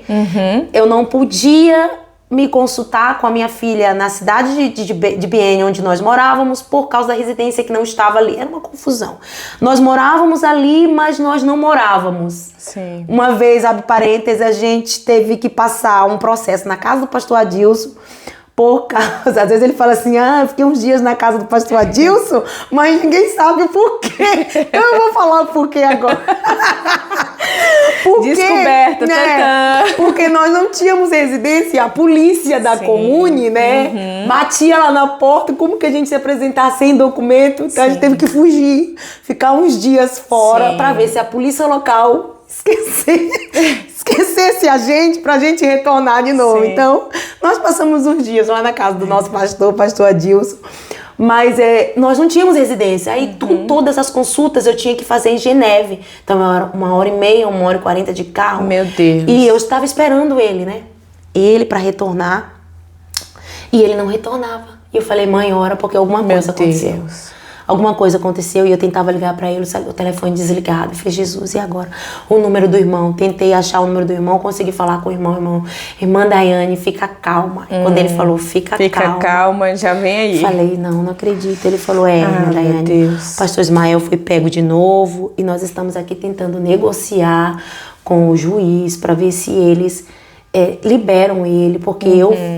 Eu não podia me consultar com a minha filha na cidade de Bienne, onde nós morávamos, por causa da residência que não estava ali. Era uma confusão. Nós morávamos ali, mas nós não morávamos. Sim. Uma vez, abre parênteses, a gente teve que passar um processo na casa do pastor Adilson, por causa, às vezes ele fala assim, fiquei uns dias na casa do pastor Adilson, mas ninguém sabe o porquê. Eu vou falar o porquê agora. Porque, descoberta, né? Porque nós não tínhamos residência, a polícia da comune, né? Batia lá na porta, como que a gente se apresentar sem documento? Então a gente teve que fugir, ficar uns dias fora para ver se a polícia local esquecesse a gente pra gente retornar de novo. Então, nós passamos uns dias lá na casa do nosso pastor Adilson, mas nós não tínhamos residência. Aí todas as consultas eu tinha que fazer em Geneve. Então, era 1h30, 1h40 de carro. Meu Deus. E eu estava esperando ele, né? Ele pra retornar. E ele não retornava. E eu falei, mãe, ora, porque alguma coisa aconteceu. Alguma coisa aconteceu e eu tentava ligar pra ele, o telefone desligado. Eu falei, Jesus, e agora? O número do irmão. Tentei achar o número do irmão, consegui falar com o irmão. Irmã Daiane, fica calma. Quando ele falou, fica calma. Fica calma, já vem aí. Falei, não acredito. Ele falou, irmã Daiane. Meu Deus. O pastor Ismael foi pego de novo e nós estamos aqui tentando negociar com o juiz pra ver se eles... liberam ele, porque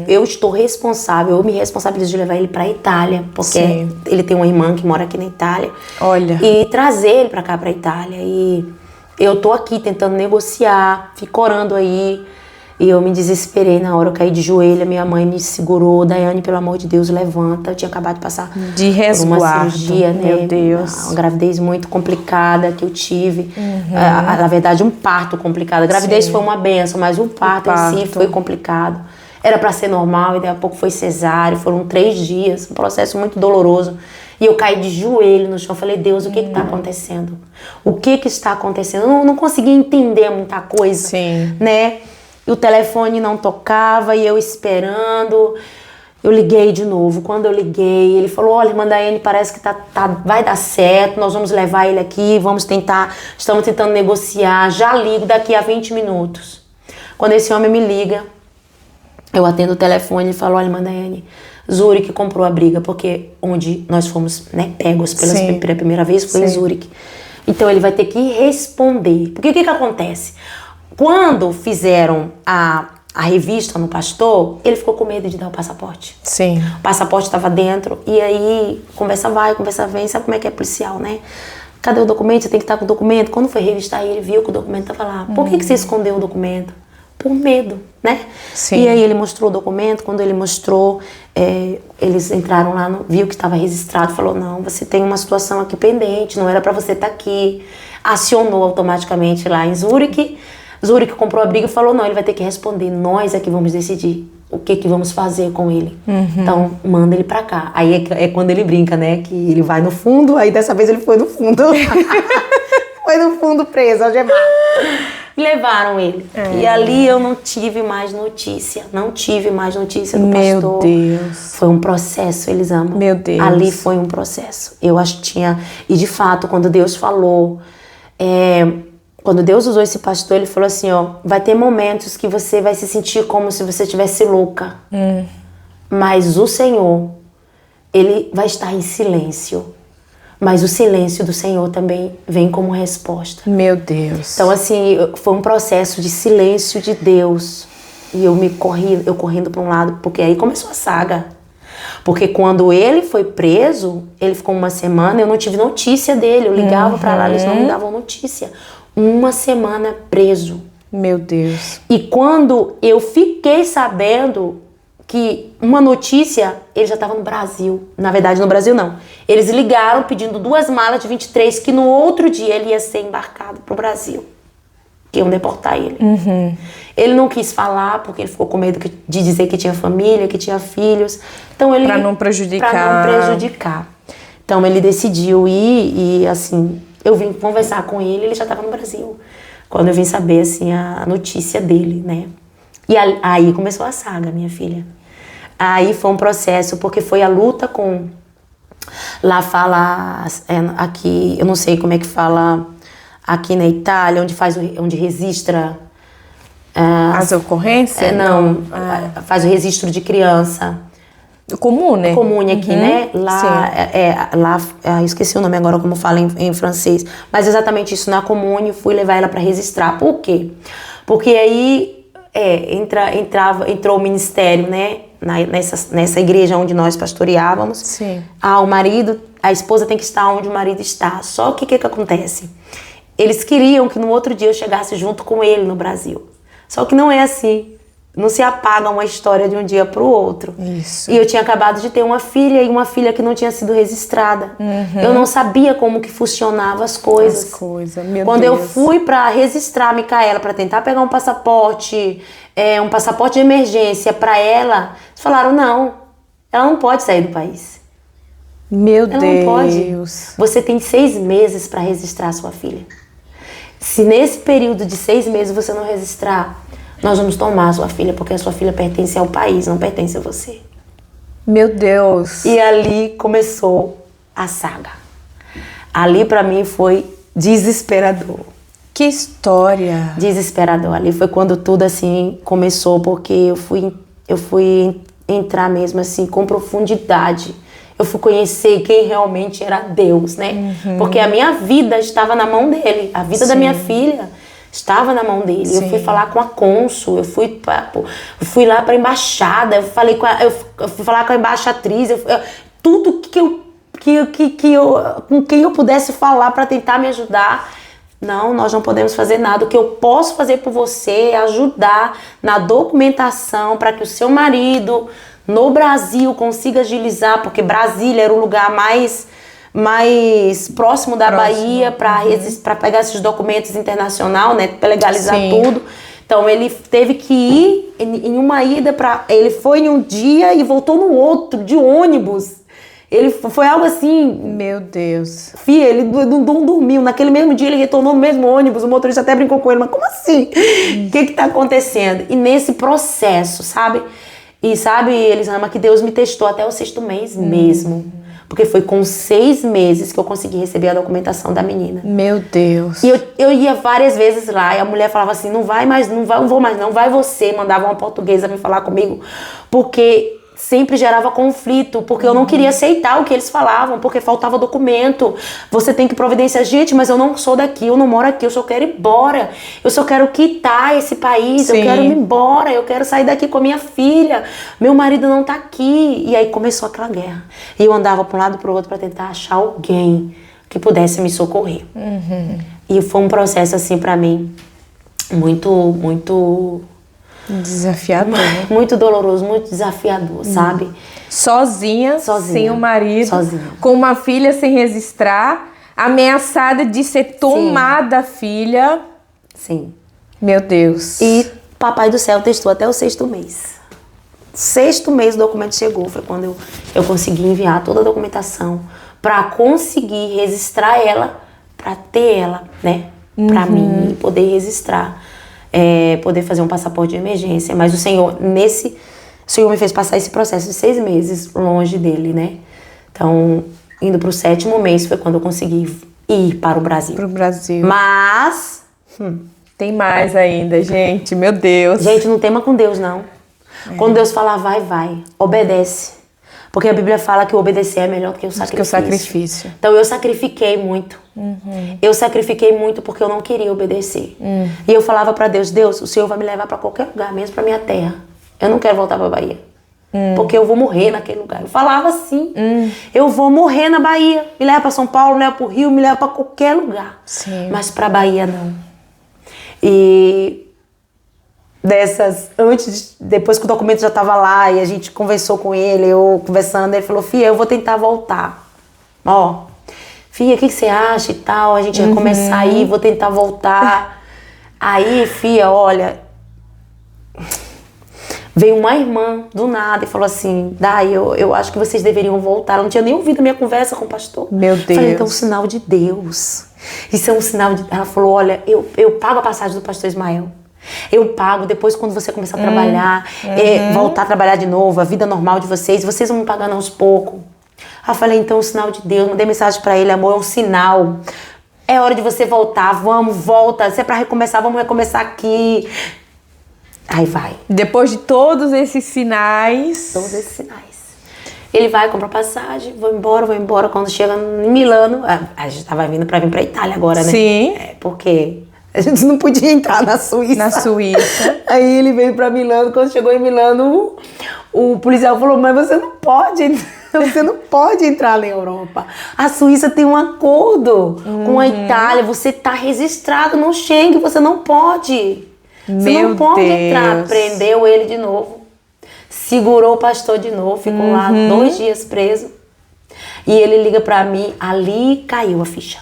eu estou responsável, eu me responsabilizo de levar ele pra Itália, porque ele tem uma irmã que mora aqui na Itália. Olha. E trazer ele pra cá, pra Itália. E eu tô aqui tentando negociar, fico orando aí. E eu me desesperei na hora, eu caí de joelho, minha mãe me segurou, Daiane, pelo amor de Deus, levanta. Eu tinha acabado de passar de resguardo, por uma cirurgia, né? Meu Deus. Uma gravidez muito complicada que eu tive. Na verdade, um parto complicado. A gravidez foi uma benção, mas o parto em si foi complicado. Era pra ser normal e daqui a pouco foi cesárea. Foram 3 dias, um processo muito doloroso. E eu caí de joelho no chão, falei, Deus, o que está acontecendo? O que está acontecendo? Eu não conseguia entender muita coisa, né? E o telefone não tocava e eu esperando. Eu liguei de novo. Quando eu liguei, ele falou, olha, irmã Daiane, parece que vai dar certo, nós vamos levar ele aqui, estamos tentando negociar, já ligo daqui a 20 minutos. Quando esse homem me liga, eu atendo o telefone e falo, olha, irmã Daiane, Zurique comprou a briga, porque onde nós fomos, né, pegos pela primeira vez foi em Zurique. Então ele vai ter que responder. Porque o que acontece? Quando fizeram a revista no pastor, ele ficou com medo de dar o passaporte. Sim. O passaporte estava dentro, e aí conversa vai, conversa vem, sabe como é que é policial, né? Cadê o documento? Você tem que estar com o documento. Quando foi revistar ele, viu que o documento estava lá. Por que você escondeu o documento? Por medo, né? Sim. E aí ele mostrou o documento, quando ele mostrou, eles entraram lá, viu que estava registrado, falou, não, você tem uma situação aqui pendente, não era para você estar aqui. Acionou automaticamente lá em Zurique. Zurique comprou a briga e falou, não, ele vai ter que responder, nós é que vamos decidir o que vamos fazer com ele. Então, manda ele pra cá. Aí é quando ele brinca, né, que ele vai no fundo, aí dessa vez ele foi no fundo. Foi no fundo preso, algemado. Levaram ele. E ali eu não tive mais notícia. Não tive mais notícia do pastor. Meu Deus. Foi um processo, eles amam. Meu Deus. Ali foi um processo. Eu acho que tinha... E de fato, quando Deus falou... Quando Deus usou esse pastor, ele falou assim, ó, vai ter momentos que você vai se sentir como se você estivesse louca. Mas o Senhor, ele vai estar em silêncio. Mas o silêncio do Senhor também vem como resposta. Meu Deus. Então, assim, foi um processo de silêncio de Deus. E eu correndo para um lado, porque aí começou a saga. Porque quando ele foi preso, ele ficou uma semana, eu não tive notícia dele. Eu ligava para lá, eles não me davam notícia. Uma semana preso. Meu Deus. E quando eu fiquei sabendo que uma notícia, ele já estava no Brasil. Na verdade, no Brasil não. Eles ligaram pedindo 2 malas de 23, que no outro dia ele ia ser embarcado pro Brasil. Que iam deportar ele. Ele não quis falar, porque ele ficou com medo de dizer que tinha família, que tinha filhos. Então ele... Pra não prejudicar. Pra não prejudicar. Então ele decidiu ir e assim... Eu vim conversar com ele já estava no Brasil. Quando eu vim saber, assim, a notícia dele, né? E aí começou a saga, minha filha. Aí foi um processo, porque foi a luta com... Lá fala... aqui, eu não sei como é que fala... Aqui na Itália, onde registra... As ocorrências? Faz o registro de criança. Comune. Comune aqui, né? Lá, eu esqueci o nome agora como fala em francês. Mas exatamente isso, na Comune, fui levar ela para registrar. Por quê? Porque aí entrou o ministério, né? Nessa igreja onde nós pastoreávamos. Sim. O marido, a esposa tem que estar onde o marido está. Só que o que acontece? Eles queriam que no outro dia eu chegasse junto com ele no Brasil. Só que não é assim. Não se apaga uma história de um dia para o outro. Isso. E eu tinha acabado de ter uma filha, e uma filha que não tinha sido registrada. Eu não sabia como que funcionavam as coisas. Meu Quando Deus. eu fui para registrar a Micaela, para tentar pegar um passaporte de emergência para ela, eles falaram, não, ela não pode sair do país. Meu Ela Deus. não pode. Você tem 6 meses para registrar a sua filha. Se nesse período de 6 meses você não registrar, nós vamos tomar a sua filha, porque a sua filha pertence ao país, não pertence a você. Meu Deus. E ali começou a saga. Ali pra mim foi desesperador. Que história. Desesperador. Ali foi quando tudo assim começou, porque eu fui entrar mesmo assim com profundidade. Eu fui conhecer quem realmente era Deus, né? Porque a minha vida estava na mão dele. A vida da minha filha estava na mão dele. Sim. Eu fui falar com a cônsul, eu fui lá para a embaixada, eu fui falar com a embaixatriz, tudo com quem eu pudesse falar para tentar me ajudar. Não, nós não podemos fazer nada. O que eu posso fazer por você é ajudar na documentação para que o seu marido no Brasil consiga agilizar, porque Brasília era o lugar mais próximo da Bahia para pegar esses documentos internacionais, né, para legalizar tudo. Então ele teve que ir em uma ida ele foi em um dia e voltou no outro de ônibus. Ele foi algo assim. Meu Deus. Fia, ele não dormiu. Naquele mesmo dia ele retornou no mesmo ônibus. O motorista até brincou com ele, mas como assim? O que tá acontecendo? E nesse processo, sabe? E sabe, Elisama, que Deus me testou até o 6º mês mesmo. Porque foi com 6 meses que eu consegui receber a documentação da menina. Meu Deus. E eu ia várias vezes lá e a mulher falava assim, não vai mais, não vou mais não, vai você. Mandava uma portuguesa me falar comigo, porque sempre gerava conflito, porque eu não queria aceitar o que eles falavam, porque faltava documento. Você tem que providenciar. Gente, mas eu não sou daqui, eu não moro aqui, eu só quero ir embora. Eu só quero quitar esse país, Sim. eu quero ir embora, eu quero sair daqui com a minha filha. Meu marido não tá aqui. E aí começou aquela guerra. E eu andava para um lado e para o outro para tentar achar alguém que pudesse me socorrer. E foi um processo assim para mim muito Desafiador. muito doloroso, muito desafiador, sabe? Sozinha, sem o marido, sozinha. com uma filha sem registrar, ameaçada de ser tomada a filha. Sim. Meu Deus. E Papai do Céu testou até o 6º mês. 6º mês o documento chegou, foi quando eu consegui enviar toda a documentação para conseguir registrar ela, para ter ela, né? Para mim poder registrar. Poder fazer um passaporte de emergência, mas o Senhor me fez passar esse processo de 6 meses longe dele, né? Então, indo pro 7º mês foi quando eu consegui ir para o Brasil. Pro Brasil. Mas Tem mais ainda, gente. Meu Deus. gente, não tema com Deus, não. Quando Deus falar vai, vai. Obedece. Porque a Bíblia fala que o obedecer é melhor do que o sacrifício. Que o sacrifício. Então eu sacrifiquei muito. Eu sacrifiquei muito porque eu não queria obedecer. E eu falava pra Deus, Deus, o Senhor vai me levar pra qualquer lugar, mesmo pra minha terra. Eu não quero voltar pra Bahia. Porque eu vou morrer naquele lugar. Eu falava assim, eu vou morrer na Bahia. Me leva pra São Paulo, me leva pro Rio, me leva pra qualquer lugar. Sim. Mas pra Bahia não. E depois que o documento já tava lá e a gente conversou com ele, eu conversando, ele falou, Fia, eu vou tentar voltar. Ó, Fia, o que você acha e tal? A gente vai começar aí, vou tentar voltar. Aí, Fia, olha, veio uma irmã do nada e falou assim, Dai, eu acho que vocês deveriam voltar. Ela não tinha nem ouvido a minha conversa com o pastor. Meu Deus. Falei, então é um sinal de Deus. Isso é um sinal de... Ela falou, olha, eu pago a passagem do pastor Ismael. Eu pago, depois quando você começar a trabalhar, voltar a trabalhar de novo, a vida normal de vocês vão me pagando aos poucos. Aí eu falei, então é um sinal de Deus. Mandei mensagem pra ele, amor, é um sinal. É hora de você voltar, volta. Se é pra recomeçar, vamos recomeçar aqui. Aí vai. Depois de todos esses sinais. Todos esses sinais. Ele vai, compra passagem, vou embora. Quando chega em Milano, a gente tava vindo pra vir pra Itália agora, né? Sim. Porque a gente não podia entrar na Suíça. Na Suíça. Aí ele veio pra Milano, quando chegou em Milano, o policial falou, mas você não pode entrar na Europa. A Suíça tem um acordo com a Itália, você tá registrado no Schengen, você não pode. Você não pode entrar. Prendeu ele de novo. Segurou o pastor de novo, ficou lá 2 dias preso. E ele liga pra mim, ali caiu a ficha.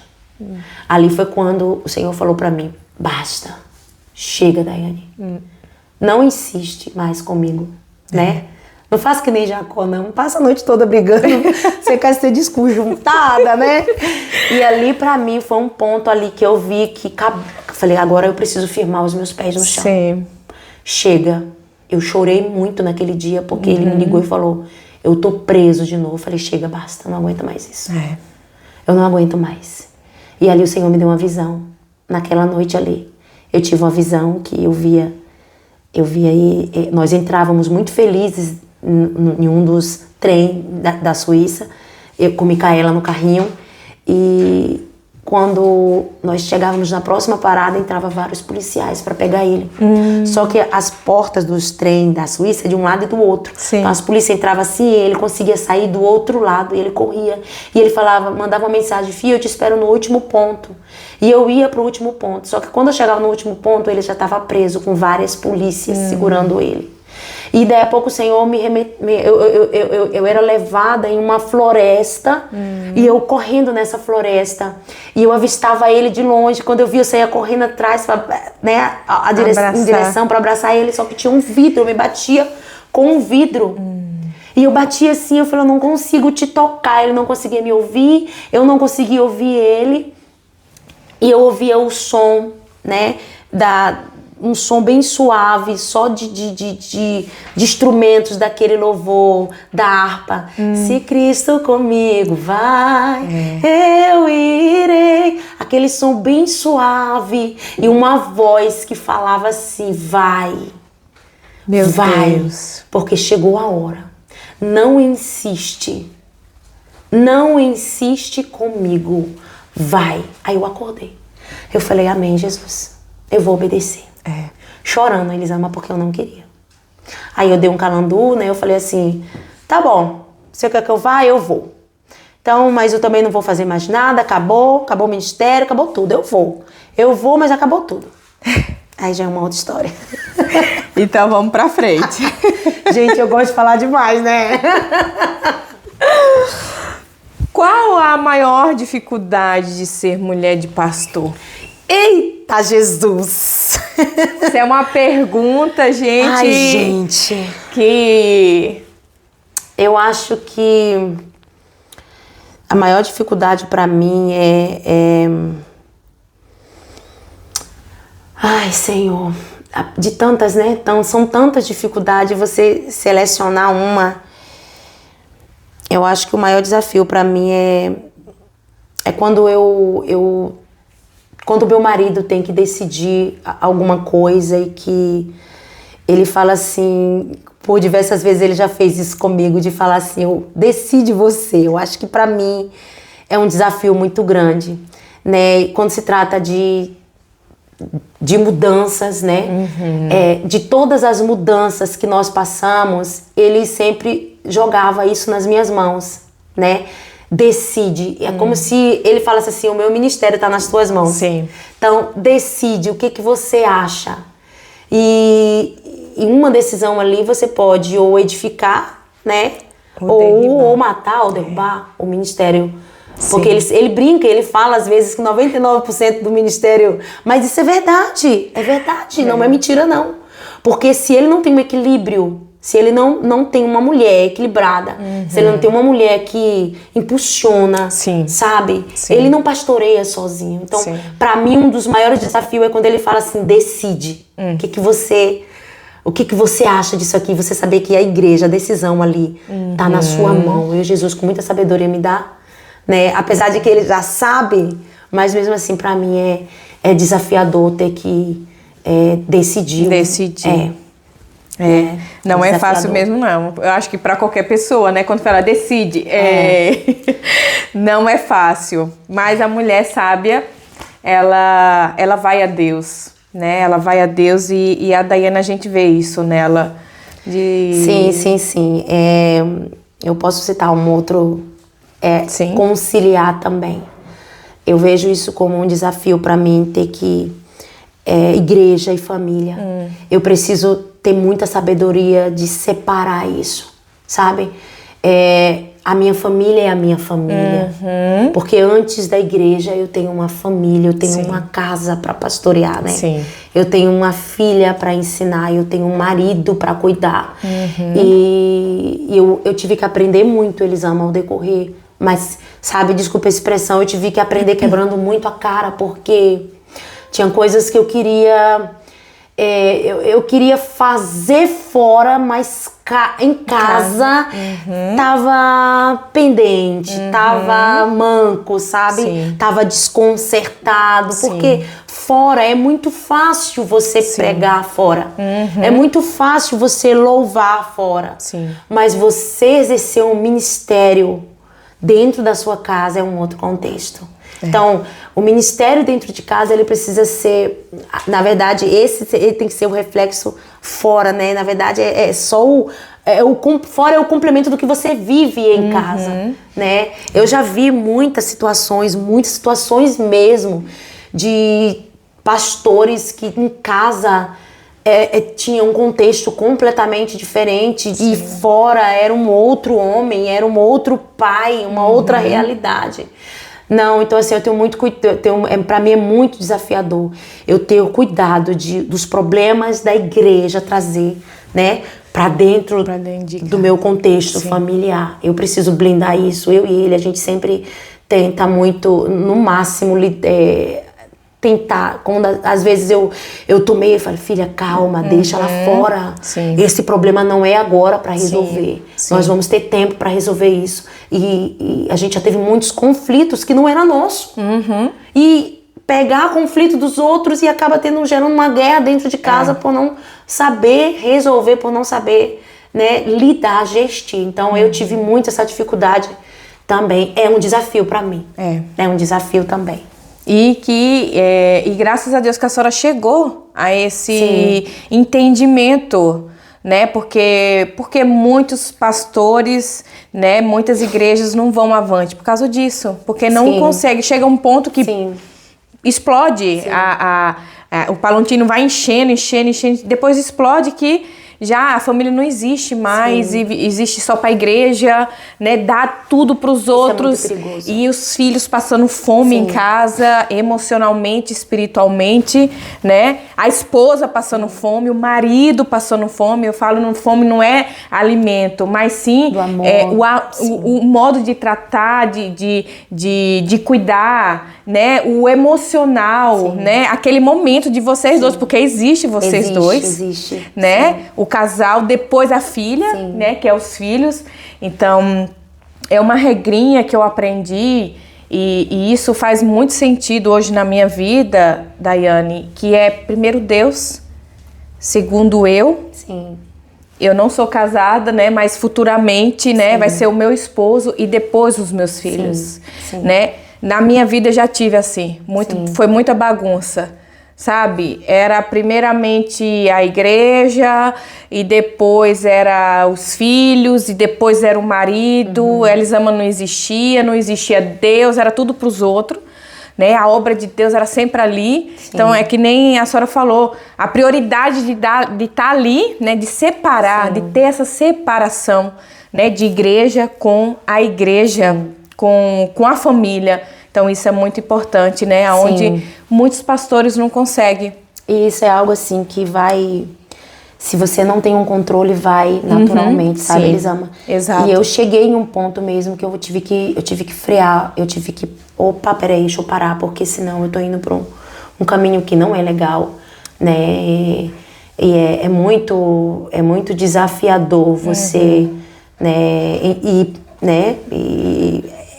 Ali foi quando o Senhor falou pra mim, basta, chega, Daiane. Não insiste mais comigo, né? Não faça que nem Jacó, não. Passa a noite toda brigando, você quer ser desconjuntada, né? E ali pra mim foi um ponto ali que eu vi que... Falei, agora eu preciso firmar os meus pés no chão. Sim. Chega. Eu chorei muito naquele dia, porque ele me ligou e falou, eu tô preso de novo. Eu falei, chega, basta, não aguento mais isso. Eu não aguento mais. E ali o Senhor me deu uma visão. Naquela noite ali, eu tive uma visão que eu via aí, nós entrávamos muito felizes em um dos trens da Suíça, eu com Micaela no carrinho, e quando nós chegávamos na próxima parada, entrava vários policiais para pegar ele. Só que as portas dos trens da Suíça é de um lado e do outro. Sim. Então as polícias entravam assim, ele conseguia sair do outro lado, e ele corria. E ele mandava uma mensagem, Fia, eu te espero no último ponto. E eu ia pro último ponto. Só que quando eu chegava no último ponto, ele já estava preso com várias polícias segurando ele. E daí a pouco o Senhor eu era levada em uma floresta, e eu correndo nessa floresta, e eu avistava ele de longe. Quando eu vi, eu saía correndo atrás, né, em direção para abraçar ele, só que tinha um vidro, eu me batia com um vidro. E eu batia assim, eu falei, eu não consigo te tocar. Ele não conseguia me ouvir, eu não conseguia ouvir ele. E eu ouvia o som, né, um som bem suave, só de instrumentos daquele louvor, da harpa. Se Cristo comigo vai, eu irei. Aquele som bem suave e uma voz que falava assim, vai, vai, Deus. porque chegou a hora. Não insiste comigo, vai. Aí eu acordei. Eu falei, amém, Jesus, eu vou obedecer. Chorando, Elisama, porque eu não queria. Aí eu dei um calandu, né? Eu falei assim, tá bom, você quer que eu vá? Eu vou. Então, mas eu também não vou fazer mais nada, acabou o ministério, acabou tudo, eu vou, mas acabou tudo. Aí já é uma outra história. Então vamos pra frente. Gente, eu gosto de falar demais, né? Qual a maior dificuldade de ser mulher de pastor? Eita, Jesus! Isso é uma pergunta, gente. Ai, gente. Que eu acho que a maior dificuldade pra mim Ai, Senhor. De tantas, né? Então, são tantas dificuldades, você selecionar uma. Eu acho que o maior desafio pra mim é quando quando o meu marido tem que decidir alguma coisa e que ele fala assim, por diversas vezes ele já fez isso comigo, de falar assim, decide você. Eu acho que pra mim é um desafio muito grande, né? Quando se trata de mudanças, né? De todas as mudanças que nós passamos, ele sempre jogava isso nas minhas mãos, né? Decide. É como se ele falasse assim, o meu ministério está nas tuas mãos. Sim. Então, decide o que você acha. E uma decisão ali você pode ou edificar, né? Ou matar, ou derrubar o ministério. Porque ele brinca, ele fala às vezes que 99% do ministério... Mas isso é verdade, não é mentira não. Porque se ele não tem um equilíbrio, se ele não tem uma mulher equilibrada, se ele não tem uma mulher que impulsiona, sabe? Sim. Ele não pastoreia sozinho. Então, pra mim, um dos maiores desafios é quando ele fala assim, decide. O que você acha disso aqui? Você saber que a igreja, a decisão ali, tá na sua mão. Eu, Jesus, com muita sabedoria me dá, né? Apesar de que ele já sabe, mas mesmo assim, pra mim, é desafiador ter que decidir. Não é fácil mesmo, não. Eu acho que para qualquer pessoa, né? Quando fala decide, não é fácil. Mas a mulher sábia, ela vai a Deus, né? Ela vai a Deus e a Daiana, a gente vê isso nela. Sim. Eu posso citar um outro, conciliar também. Eu vejo isso como um desafio para mim, ter que... igreja e família. Eu preciso ter muita sabedoria de separar isso, sabe? A minha família é a minha família. Porque antes da igreja eu tenho uma família, eu tenho uma casa para pastorear, né? Eu tenho uma filha para ensinar, eu tenho um marido para cuidar. E eu tive que aprender muito, Elisama, ao decorrer. Mas, sabe, desculpa a expressão, eu tive que aprender quebrando muito a cara, porque... tinha coisas que eu queria... eu queria fazer fora, mas em casa tava pendente, tava manco, sabe? Tava desconcertado. Porque fora é muito fácil você pregar fora. É muito fácil você louvar fora. Mas você exercer um ministério dentro da sua casa é um outro contexto. Então, o ministério dentro de casa, ele precisa ser... Na verdade, ele tem que ser o reflexo fora, né? Na verdade, fora é o complemento do que você vive em casa, né? Eu já vi muitas situações mesmo, de pastores que em casa... tinha um contexto completamente diferente. E fora era um outro homem, era um outro pai, uma outra realidade. Não, então assim, eu tenho muito cuidado, pra mim é muito desafiador eu ter o cuidado dos problemas da igreja trazer, né, pra dentro do meu contexto familiar. Eu preciso blindar isso, eu e ele, a gente sempre tenta muito, no máximo, tentar, quando às vezes eu tomei e falei, filha, calma, deixa lá fora. Sim. Esse problema não é agora para resolver. Sim. Nós vamos ter tempo para resolver isso. E a gente já teve muitos conflitos que não era nosso. E pegar conflito dos outros e acaba gerando uma guerra dentro de casa por não saber resolver, por não saber, né, lidar, gestir. Então eu tive muito essa dificuldade também. É um desafio para mim. É um desafio também. E graças a Deus que a senhora chegou a esse entendimento, né? Porque muitos pastores, né? Muitas igrejas não vão avante por causa disso. Porque não consegue. Chega um ponto que explode. O Palantino vai enchendo. Depois explode que já a família não existe mais, e existe só para a igreja, né? Dá tudo para os outros. É muito perigoso. E os filhos passando fome em casa, emocionalmente, espiritualmente, né? A esposa passando fome, o marido passando fome. Eu falo, fome não é alimento, mas sim do amor, o modo de tratar, de cuidar, né? O emocional, né? Aquele momento de vocês dois, porque existe vocês dois, existe, né? O casal, depois a filha, né? Que é os filhos. Então, é uma regrinha que eu aprendi e isso faz muito sentido hoje na minha vida, Daiane, que é primeiro Deus, segundo eu. Eu não sou casada, né? Mas futuramente, né? Vai ser o meu esposo e depois os meus filhos, né? Na minha vida eu já tive assim, foi muita bagunça. Sabe? Era primeiramente a igreja, e depois era os filhos, e depois era o marido. Elisama não existia Deus, era tudo para os outros, né? A obra de Deus era sempre ali. Então é que nem a senhora falou, a prioridade de estar ali, né? De separar, de ter essa separação, né? De igreja com a igreja, com a família. Então isso é muito importante, né? Onde muitos pastores não conseguem. E isso é algo assim que vai... Se você não tem um controle, vai naturalmente, sabe, Elisama? Exato. E eu cheguei em um ponto mesmo que eu tive que frear, eu tive que... Opa, peraí, deixa eu parar, porque senão eu tô indo pra um caminho que não é legal, né? E é muito desafiador você, né?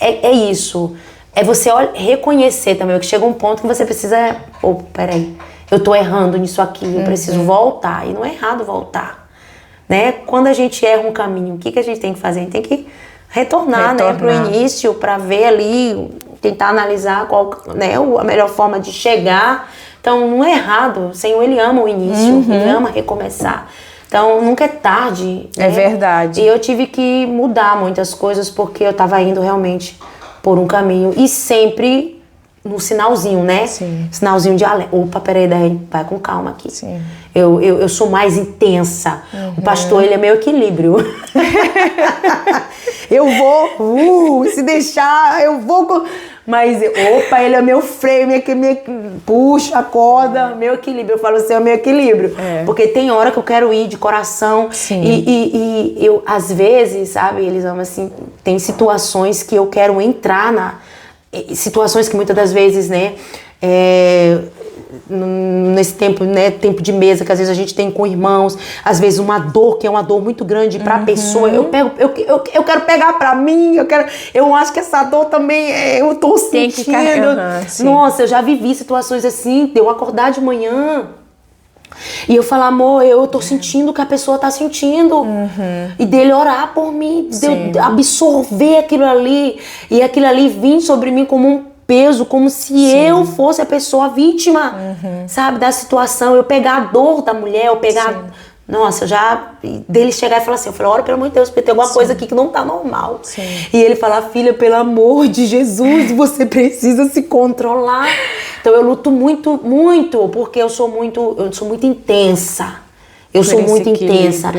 É isso. É você reconhecer também, que chega um ponto que você precisa... peraí, eu tô errando nisso aqui, eu preciso voltar. E não é errado voltar, né? Quando a gente erra um caminho, o que a gente tem que fazer? A gente tem que retornar. Né, pro início, para ver ali, tentar analisar qual, né, a melhor forma de chegar. Então, não é errado. O Senhor, Ele ama o início, Ele ama recomeçar. Então, nunca é tarde. É, né? Verdade. E eu tive que mudar muitas coisas, porque eu tava indo realmente por um caminho, e sempre no sinalzinho, né? Sinalzinho de alerta. Opa, peraí, daí, vai com calma aqui. Eu sou mais intensa. O pastor, ele é meu equilíbrio. Eu vou, se deixar, eu vou... Mas, opa, ele é meu freio, puxa a corda, meu equilíbrio. Eu falo assim, é o meu equilíbrio. Porque tem hora que eu quero ir de coração. E eu, às vezes, sabe, eles amam assim, tem situações que eu quero entrar situações que muitas das vezes, né, nesse tempo, né, tempo de mesa que às vezes a gente tem com irmãos, às vezes uma dor que é uma dor muito grande para a pessoa, eu quero pegar para mim, eu acho que essa dor também eu tô sentindo. Nossa, eu já vivi situações assim, de eu acordar de manhã e eu falar, amor, eu tô sentindo o que a pessoa tá sentindo. E dele orar por mim, de eu absorver aquilo ali, e aquilo ali vir sobre mim como um peso, como se eu fosse a pessoa vítima, sabe, da situação. Eu pegar a dor da mulher, eu pegar... Nossa, dele chegar e falar assim, eu falei, ora, pelo amor de Deus, porque tem alguma coisa aqui que não tá normal. E ele falar, filha, pelo amor de Jesus, você precisa se controlar. Então eu luto muito, muito, porque eu sou muito intensa. Eu sou muito intensa.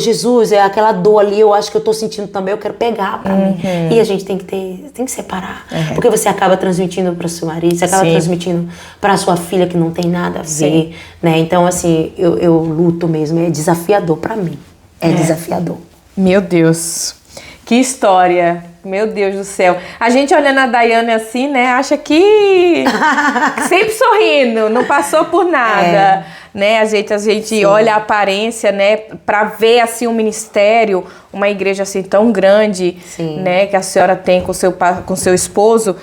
Jesus, é aquela dor ali, eu acho que eu tô sentindo também, eu quero pegar pra mim. E a gente tem que separar. Porque você acaba transmitindo pro seu marido, você acaba transmitindo pra sua filha que não tem nada a ver, né? Então, assim, eu luto mesmo, é desafiador pra mim. É desafiador. Meu Deus, que história. meu Deus do céu. A gente olhando a Daiane assim, né, acha que sempre sorrindo, não passou por nada, né? A gente olha a aparência, né, para ver assim um ministério, uma igreja assim tão grande, né, que a senhora tem com seu esposo.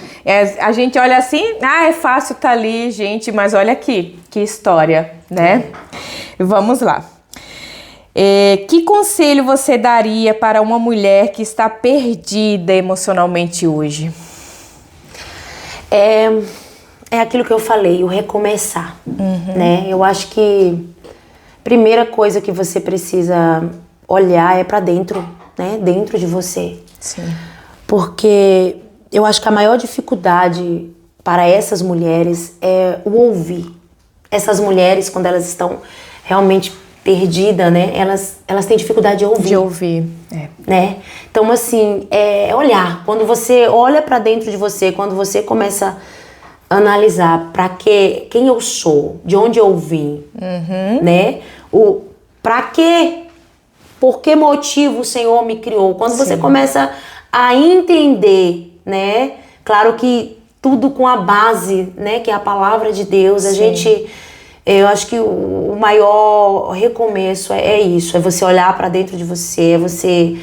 A gente olha assim, é fácil tá ali, gente, mas olha aqui, que história, né? Vamos lá. Que conselho você daria para uma mulher que está perdida emocionalmente hoje? É aquilo que eu falei, o recomeçar, né? Eu acho que a primeira coisa que você precisa olhar é para dentro, né? Dentro de você. Sim. Porque eu acho que a maior dificuldade para essas mulheres é o ouvir. Essas mulheres, quando elas estão realmente perdida, né? Elas têm dificuldade de ouvir. De ouvir, né? Então, assim, é olhar. Quando você olha pra dentro de você, quando você começa a analisar quem eu sou, de onde eu vim, né? Pra quê? Por que motivo o Senhor me criou? Quando você começa a entender, né? Claro que tudo com a base, né? Que é a palavra de Deus. Eu acho que o maior recomeço é isso, é você olhar para dentro de você, é você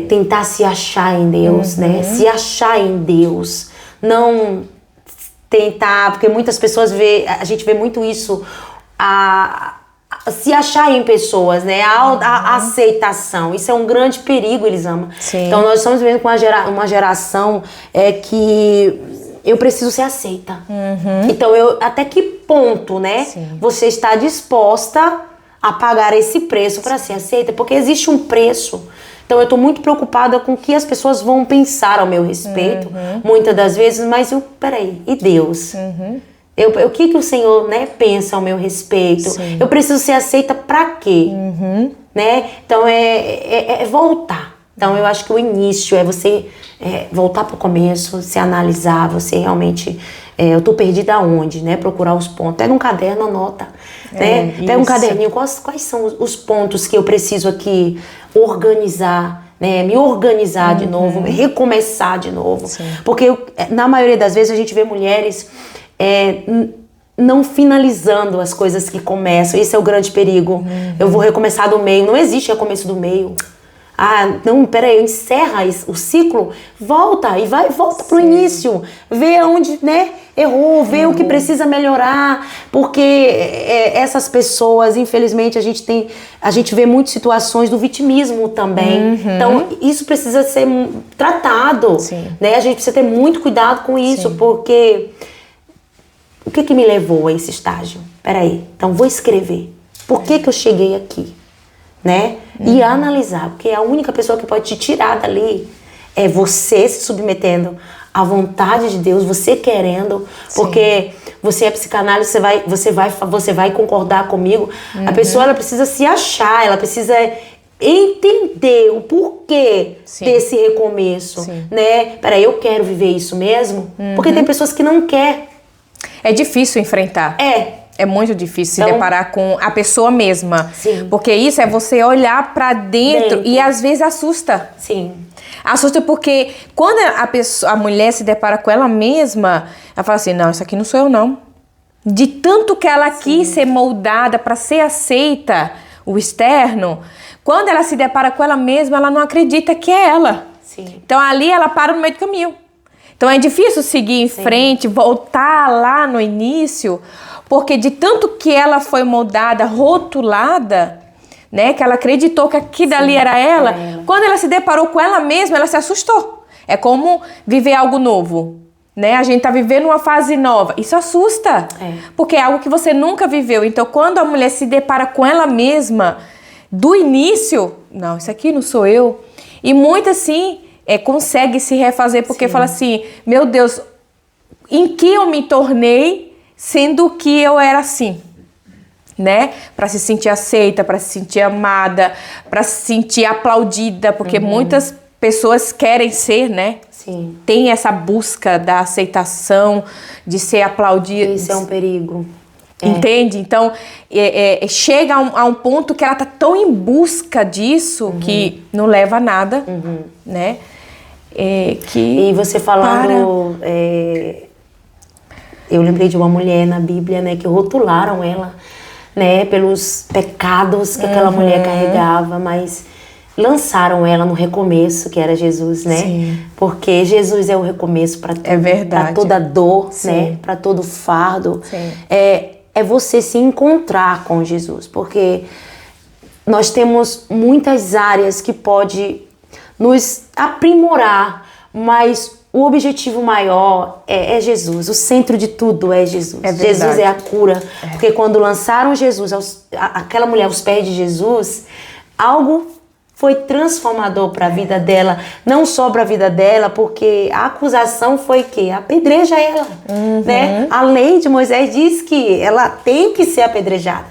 tentar se achar em Deus, né? Se achar em Deus, não tentar, porque muitas pessoas a gente vê muito isso, se achar em pessoas, né? A aceitação, isso é um grande perigo, Elisama. Então nós estamos vivendo com uma geração que eu preciso ser aceita. Então, até que ponto, né? Você está disposta a pagar esse preço para ser aceita? Porque existe um preço. Então, eu estou muito preocupada com o que as pessoas vão pensar ao meu respeito, muitas das vezes, mas peraí, e Deus? O que o Senhor, né, pensa ao meu respeito? Eu preciso ser aceita para quê? Né? Então, é voltar. Então, eu acho que o início é você voltar para o começo, se analisar, você realmente... eu tô perdida aonde, né? Procurar os pontos. Pega um caderno, anota. Né? Pega um caderninho. Quais são os pontos que eu preciso aqui organizar, né? Me organizar de novo, recomeçar de novo. Porque, na maioria das vezes, a gente vê mulheres... não finalizando as coisas que começam. Esse é o grande perigo. Eu vou recomeçar do meio. Não existe recomeço do meio. Não, peraí, encerra o ciclo, volta pro início, vê onde, né, errou, vê o que precisa melhorar, porque essas pessoas, infelizmente, a gente vê muitas situações do vitimismo também. Então, isso precisa ser tratado, né? A gente precisa ter muito cuidado com isso, porque o que me levou a esse estágio? Peraí, então vou escrever. Por que eu cheguei aqui? Né? E analisar, porque a única pessoa que pode te tirar dali é você se submetendo à vontade de Deus, você querendo, porque você é psicanálise, você vai concordar comigo. A pessoa, ela precisa se achar, ela precisa entender o porquê desse recomeço, né? Peraí, eu quero viver isso mesmo? Porque tem pessoas que não querem. É difícil enfrentar. É muito difícil se deparar com a pessoa mesma. Porque isso é você olhar pra dentro e às vezes assusta. Assusta porque quando a mulher se depara com ela mesma, ela fala assim, não, isso aqui não sou eu não. De tanto que ela quis ser moldada pra ser aceita, o externo, quando ela se depara com ela mesma, ela não acredita que é ela. Então ali ela para no meio do caminho. Então é difícil seguir em frente, voltar lá no início, porque de tanto que ela foi moldada, rotulada, né, que ela acreditou que aquilo dali era ela, quando ela se deparou com ela mesma, ela se assustou. É como viver algo novo, né? A gente tá vivendo uma fase nova. Isso assusta, porque é algo que você nunca viveu. Então, quando a mulher se depara com ela mesma, do início, não, isso aqui não sou eu. E muito assim, consegue se refazer, porque fala assim, meu Deus, em que eu me tornei sendo que eu era assim, né? Para se sentir aceita, para se sentir amada, para se sentir aplaudida, porque muitas pessoas querem ser, né? Tem essa busca da aceitação, de ser aplaudida. Isso é um perigo. Entende? Então, chega a um ponto que ela tá tão em busca disso que não leva a nada, né? E você falando... eu lembrei de uma mulher na Bíblia, né? Que rotularam ela, né? Pelos pecados que aquela mulher carregava, mas lançaram ela no recomeço, que era Jesus, né? Sim. Porque Jesus é o recomeço para tudo. É verdade. Para toda dor, Sim. né? Para todo fardo. Sim. É você se encontrar com Jesus, porque nós temos muitas áreas que pode nos aprimorar, mas o objetivo maior é Jesus. O centro de tudo é Jesus. É verdade. Jesus é a cura. Porque quando lançaram Jesus, aquela mulher aos pés de Jesus, algo foi transformador para a vida dela. Não só para a vida dela, porque a acusação foi que apedreja ela. Né? A lei de Moisés diz que ela tem que ser apedrejada.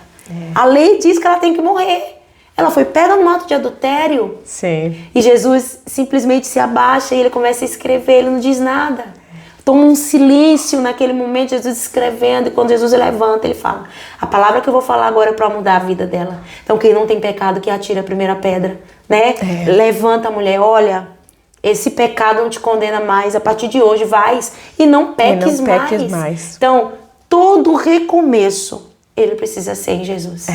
A lei diz que ela tem que morrer. Ela foi pega no ato de adultério. Sim. E Jesus simplesmente se abaixa e ele começa a escrever, ele não diz nada. Toma um silêncio naquele momento, Jesus escrevendo, e quando Jesus levanta, ele fala: a palavra que eu vou falar agora é para mudar a vida dela. Então quem não tem pecado, que atire a primeira pedra, né? Levanta a mulher, olha, esse pecado não te condena mais, a partir de hoje vais e não peques mais. Então, todo recomeço, ele precisa ser em Jesus.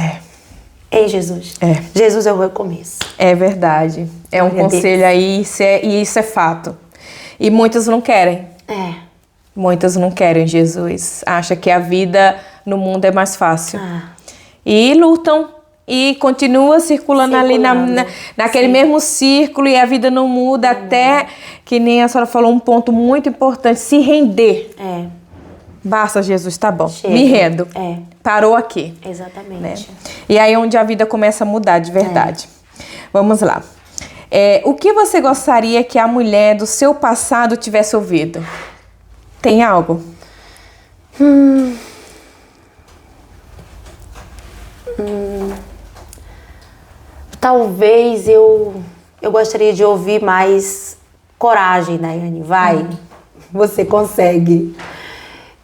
Em Jesus. Jesus é o recomeço. É verdade. É um conselho aí e isso é fato. E muitos não querem. Muitas não querem Jesus. Acha que a vida no mundo é mais fácil. E lutam. E continua circulando ali naquele mesmo círculo e a vida não muda até, que nem a senhora falou, um ponto muito importante, se render. Basta, Jesus, tá bom. Chega. Me rendo. Parou aqui. Exatamente. Né? E aí é onde a vida começa a mudar de verdade. Vamos lá. O que você gostaria que a mulher do seu passado tivesse ouvido? Tem algo? Talvez eu gostaria de ouvir mais coragem, Daiane. Vai, você consegue.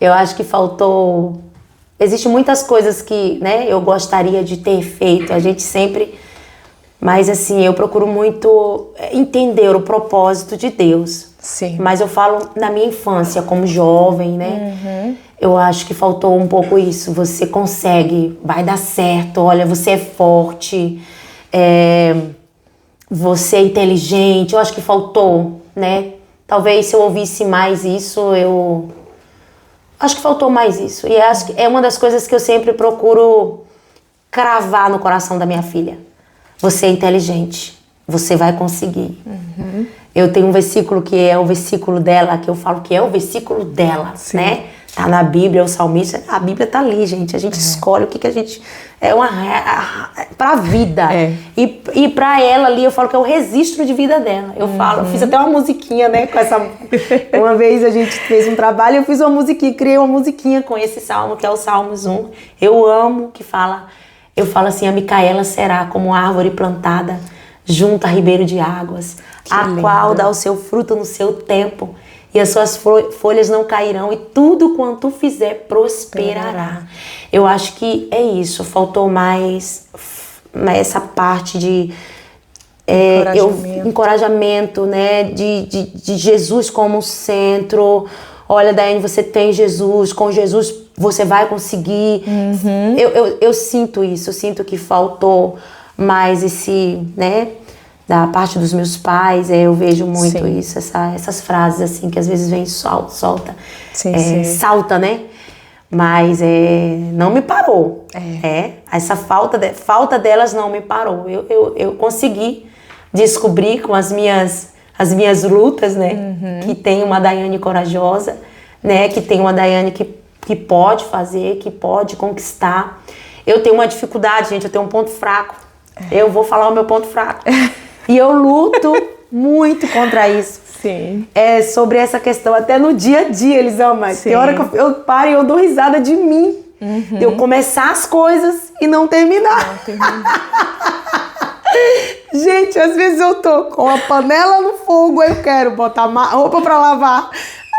Eu acho que faltou... Existem muitas coisas que, né, eu gostaria de ter feito. A gente sempre... Mas assim, eu procuro muito entender o propósito de Deus. Sim. Mas eu falo na minha infância, como jovem, né? Eu acho que faltou um pouco isso. Você consegue, vai dar certo. Olha, você é forte. Você é inteligente. Eu acho que faltou, né? Talvez se eu ouvisse mais isso, eu... Acho que faltou mais isso. E acho que é uma das coisas que eu sempre procuro cravar no coração da minha filha. Você é inteligente. Você vai conseguir. Eu tenho um versículo que é o versículo dela, que eu falo que é o versículo dela, né? Tá na Bíblia, o salmista. A Bíblia tá ali, gente. A gente escolhe o que a gente... É uma... pra vida. E pra ela ali, eu falo que é o registro de vida dela. Eu falo, eu fiz até uma musiquinha, né? Com essa... Uma vez a gente fez um trabalho e eu fiz uma musiquinha, criei uma musiquinha com esse salmo, que é o Salmos 1. Eu amo que fala... Eu falo assim, a Micaela será como árvore plantada junto a ribeiro de águas, qual dá o seu fruto no seu tempo, e as suas folhas não cairão, e tudo quanto fizer prosperará. Eu acho que é isso, faltou mais essa parte de encorajamento, né? De Jesus como centro. Olha, Daiane, você tem Jesus, com Jesus você vai conseguir. Eu sinto isso, eu sinto que faltou mais esse, né, da parte dos meus pais. Eu vejo muito isso, essas frases assim, que às vezes vem solta, salta, né? Mas não me parou. Essa falta delas não me parou. Eu consegui descobrir com as minhas lutas, né? Que tem uma Daiane corajosa, né? Que tem uma Daiane que pode fazer, que pode conquistar. Eu tenho uma dificuldade, gente, eu tenho um ponto fraco. Eu vou falar o meu ponto fraco. E eu luto muito contra isso. É sobre essa questão, até no dia a dia, Elisama. Tem hora que eu paro e eu dou risada de mim. De eu começar as coisas e não terminar. Gente, às vezes eu tô com a panela no fogo, eu quero botar roupa pra lavar.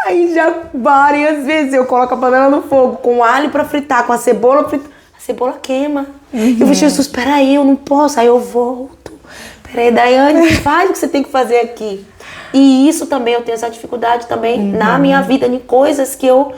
Aí já várias vezes eu coloco a panela no fogo com alho pra fritar, com a cebola frita. A cebola queima. Eu falei, Jesus, peraí, eu não posso. Aí eu volto. Peraí, Daiane, faz o que você tem que fazer aqui. E isso também, eu tenho essa dificuldade também na minha vida, em coisas que eu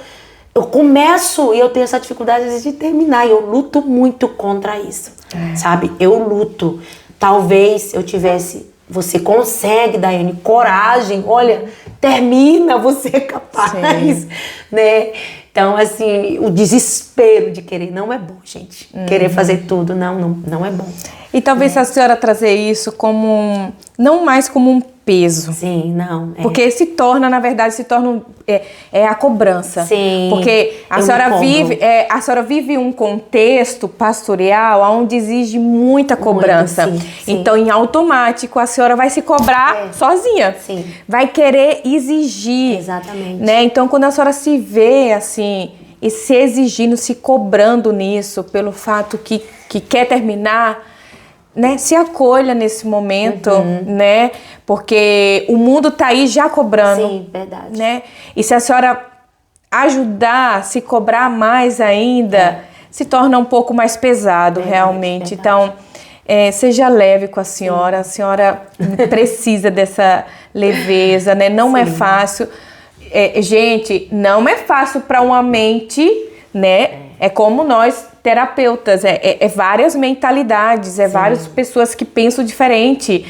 começo e eu tenho essa dificuldade às vezes de terminar. E eu luto muito contra isso, sabe? Eu luto. Talvez eu tivesse... Você consegue, Daiane, coragem. Olha, termina, você é capaz, né? Então, assim, o desespero de querer não é bom, gente. Querer fazer tudo, não é bom. E talvez a senhora trazer isso como não mais como um peso. Sim, não. Porque se torna, na verdade, a cobrança. Sim. Porque a senhora vive um contexto pastoral onde exige muita cobrança. Muito, sim. Então, em automático, a senhora vai se cobrar sozinha. Sim. Vai querer exigir. Exatamente. Né? Então, quando a senhora se vê assim, e se exigindo, se cobrando nisso, pelo fato que quer terminar, né, se acolha nesse momento, né, porque o mundo tá aí já cobrando. Sim, verdade. Né, e se a senhora ajudar a se cobrar mais ainda, se torna um pouco mais pesado, realmente. Então, seja leve com a senhora precisa dessa leveza, né, não é fácil. Gente, não é fácil para uma mente, né, é como nós terapeutas, várias mentalidades, várias pessoas que pensam diferente,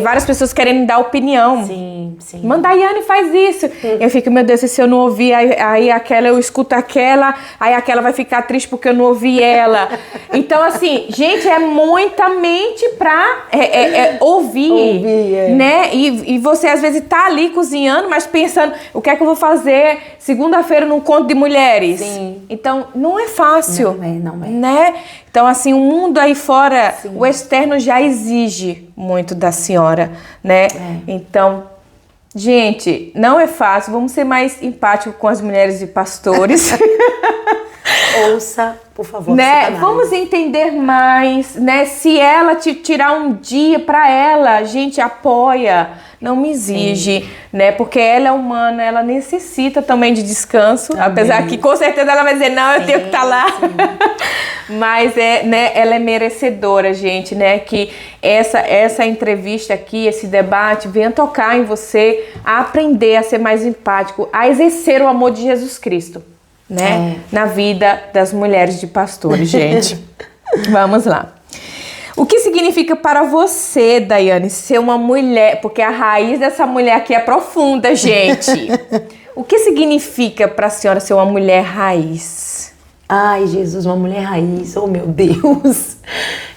várias pessoas querendo dar opinião. Sim, sim. Manda a Yane, faz isso. Eu fico, meu Deus, se eu não ouvir, aí aquela, eu escuto aquela, aí aquela vai ficar triste porque eu não ouvi ela. Então, assim, gente, é muita mente pra ouvir, né? E você, às vezes, tá ali cozinhando, mas pensando, o que é que eu vou fazer segunda-feira num conto de mulheres? Sim. Então, não é fácil. Não é. Né? Então, assim, o mundo aí fora, o externo já exige muito da senhora, né? Então, gente, não é fácil. Vamos ser mais empáticos com as mulheres e pastores. Ouça, por favor. Né? Vamos entender mais, né? Se ela te tirar um dia pra ela, gente, apoia. Não me exige, né? Porque ela é humana, ela necessita também de descanso. Apesar que com certeza ela vai dizer, não, eu tenho que estar lá. Mas né, ela é merecedora, gente, né? Que essa entrevista aqui, esse debate, venha tocar em você a aprender a ser mais empático, a exercer o amor de Jesus Cristo, né? Na vida das mulheres de pastores, gente. Vamos lá. O que significa para você, Daiane, ser uma mulher? Porque a raiz dessa mulher aqui é profunda, gente. O que significa para a senhora ser uma mulher raiz? Ai, Jesus, uma mulher raiz. Oh, meu Deus.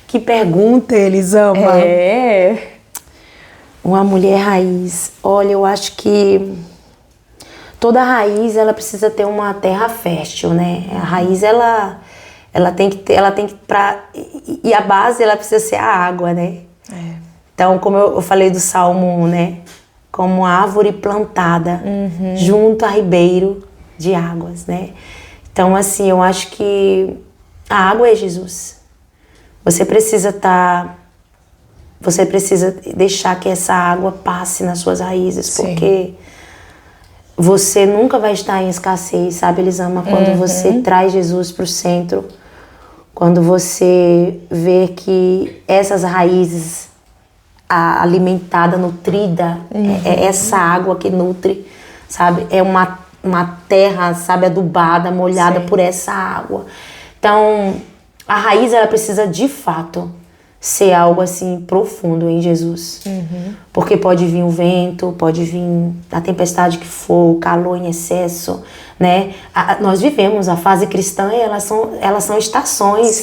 Que pergunta, Elisama. Uma mulher raiz. Olha, eu acho que toda raiz, ela precisa ter uma terra fértil, né? A raiz, ela tem que e a base, ela precisa ser a água, né? Então, como eu falei do Salmo 1, né? Como árvore plantada junto a ribeiro de águas, né? Então, assim, eu acho que a água é Jesus. Você precisa deixar que essa água passe nas suas raízes, porque você nunca vai estar em escassez, sabe, Elisama? Quando você traz Jesus para o centro, quando você vê que essas raízes, alimentada, nutrida, é essa água que nutre, sabe? É uma terra, sabe, adubada, molhada por essa água. Então, a raiz, ela precisa, de fato, ser algo assim profundo em Jesus. Porque pode vir o vento, pode vir a tempestade que for, o calor em excesso, né? Nós vivemos a fase cristã e elas são estações.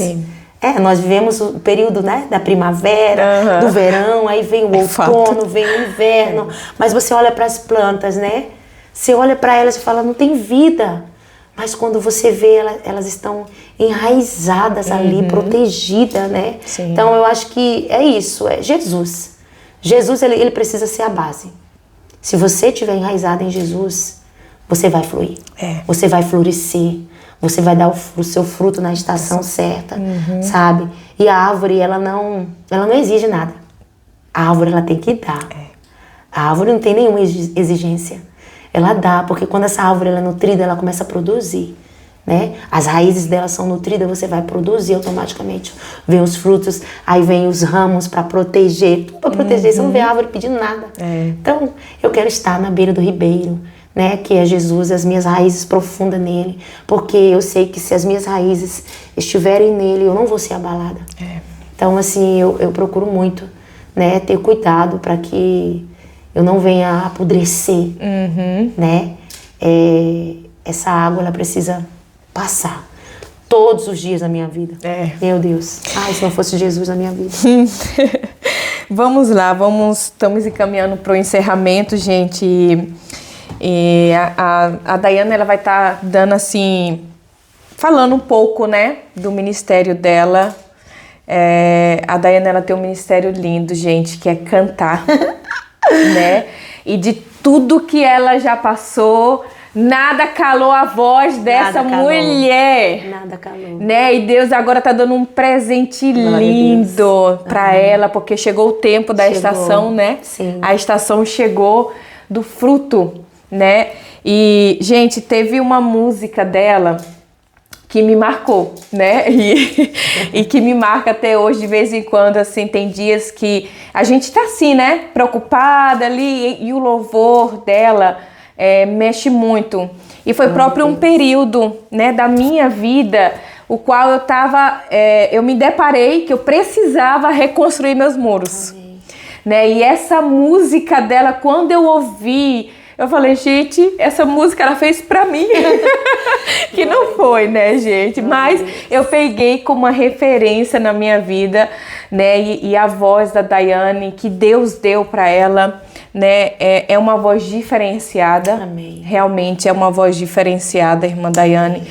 Nós vivemos o período, né, da primavera, do verão, aí vem o outono, vem o inverno. Mas você olha para as plantas, né? Você olha para elas e fala, não tem vida. Mas quando você vê, elas estão enraizadas ali, protegidas, né? Então eu acho que é isso, é Jesus. Jesus, ele precisa ser a base. Se você estiver enraizado em Jesus, você vai fluir. Você vai florescer. Você vai dar o seu fruto na estação certa, sabe? E a árvore, ela não exige nada. A árvore, ela tem que dar. A árvore não tem nenhuma exigência. Ela dá, porque quando essa árvore ela é nutrida, ela começa a produzir. né? As raízes dela são nutridas, você vai produzir automaticamente. Vem os frutos, aí vem os ramos para proteger. Tudo para proteger, você não vê a árvore pedindo nada. Então, eu quero estar na beira do ribeiro, né? Que é Jesus, as minhas raízes profundas nele. Porque eu sei que se as minhas raízes estiverem nele, eu não vou ser abalada. Então, assim, eu procuro muito, né? Ter cuidado para que eu não venha apodrecer, né? Essa água, ela precisa passar todos os dias na minha vida. Meu Deus. Ai, se não fosse Jesus na minha vida. Vamos lá, estamos encaminhando para o encerramento, gente. E a Daiane, ela vai estar dando assim, falando um pouco, né, do ministério dela. A Daiane, ela tem um ministério lindo, gente, que é cantar, né? E de tudo que ela já passou, nada calou a voz dessa mulher. Nada calou. Né? E Deus agora tá dando um presente lindo para ela, porque chegou o tempo da estação, né? Sim. A estação chegou do fruto, né? E, gente, teve uma música dela que me marcou, né? E que me marca até hoje, de vez em quando, assim, tem dias que a gente tá assim, né? Preocupada ali, e o louvor dela mexe muito. E foi próprio um período, né, da minha vida, o qual eu me deparei que eu precisava reconstruir meus muros. Né? E essa música dela, quando eu ouvi, eu falei, gente, essa música ela fez pra mim. Que não foi, né, gente? Mas eu peguei como uma referência na minha vida, né? E a voz da Daiane, que Deus deu pra ela, né? É uma voz diferenciada. Amém. Realmente é uma voz diferenciada, irmã Daiane.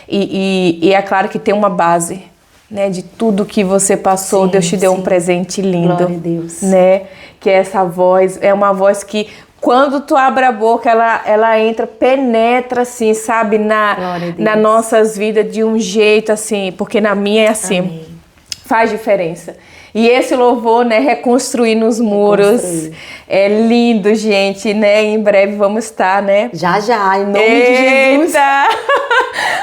E é claro que tem uma base, né? De tudo que você passou, Deus te deu um presente lindo. Glória a Deus. Né? Que essa voz é uma voz que, quando tu abre a boca, ela entra, penetra, assim, sabe, nas nossas vidas de um jeito, assim, porque na minha é assim. Amém. Faz diferença. E esse louvor, né, reconstruindo os muros, é lindo, gente, né? Em breve vamos estar, né? Já, em nome de Jesus.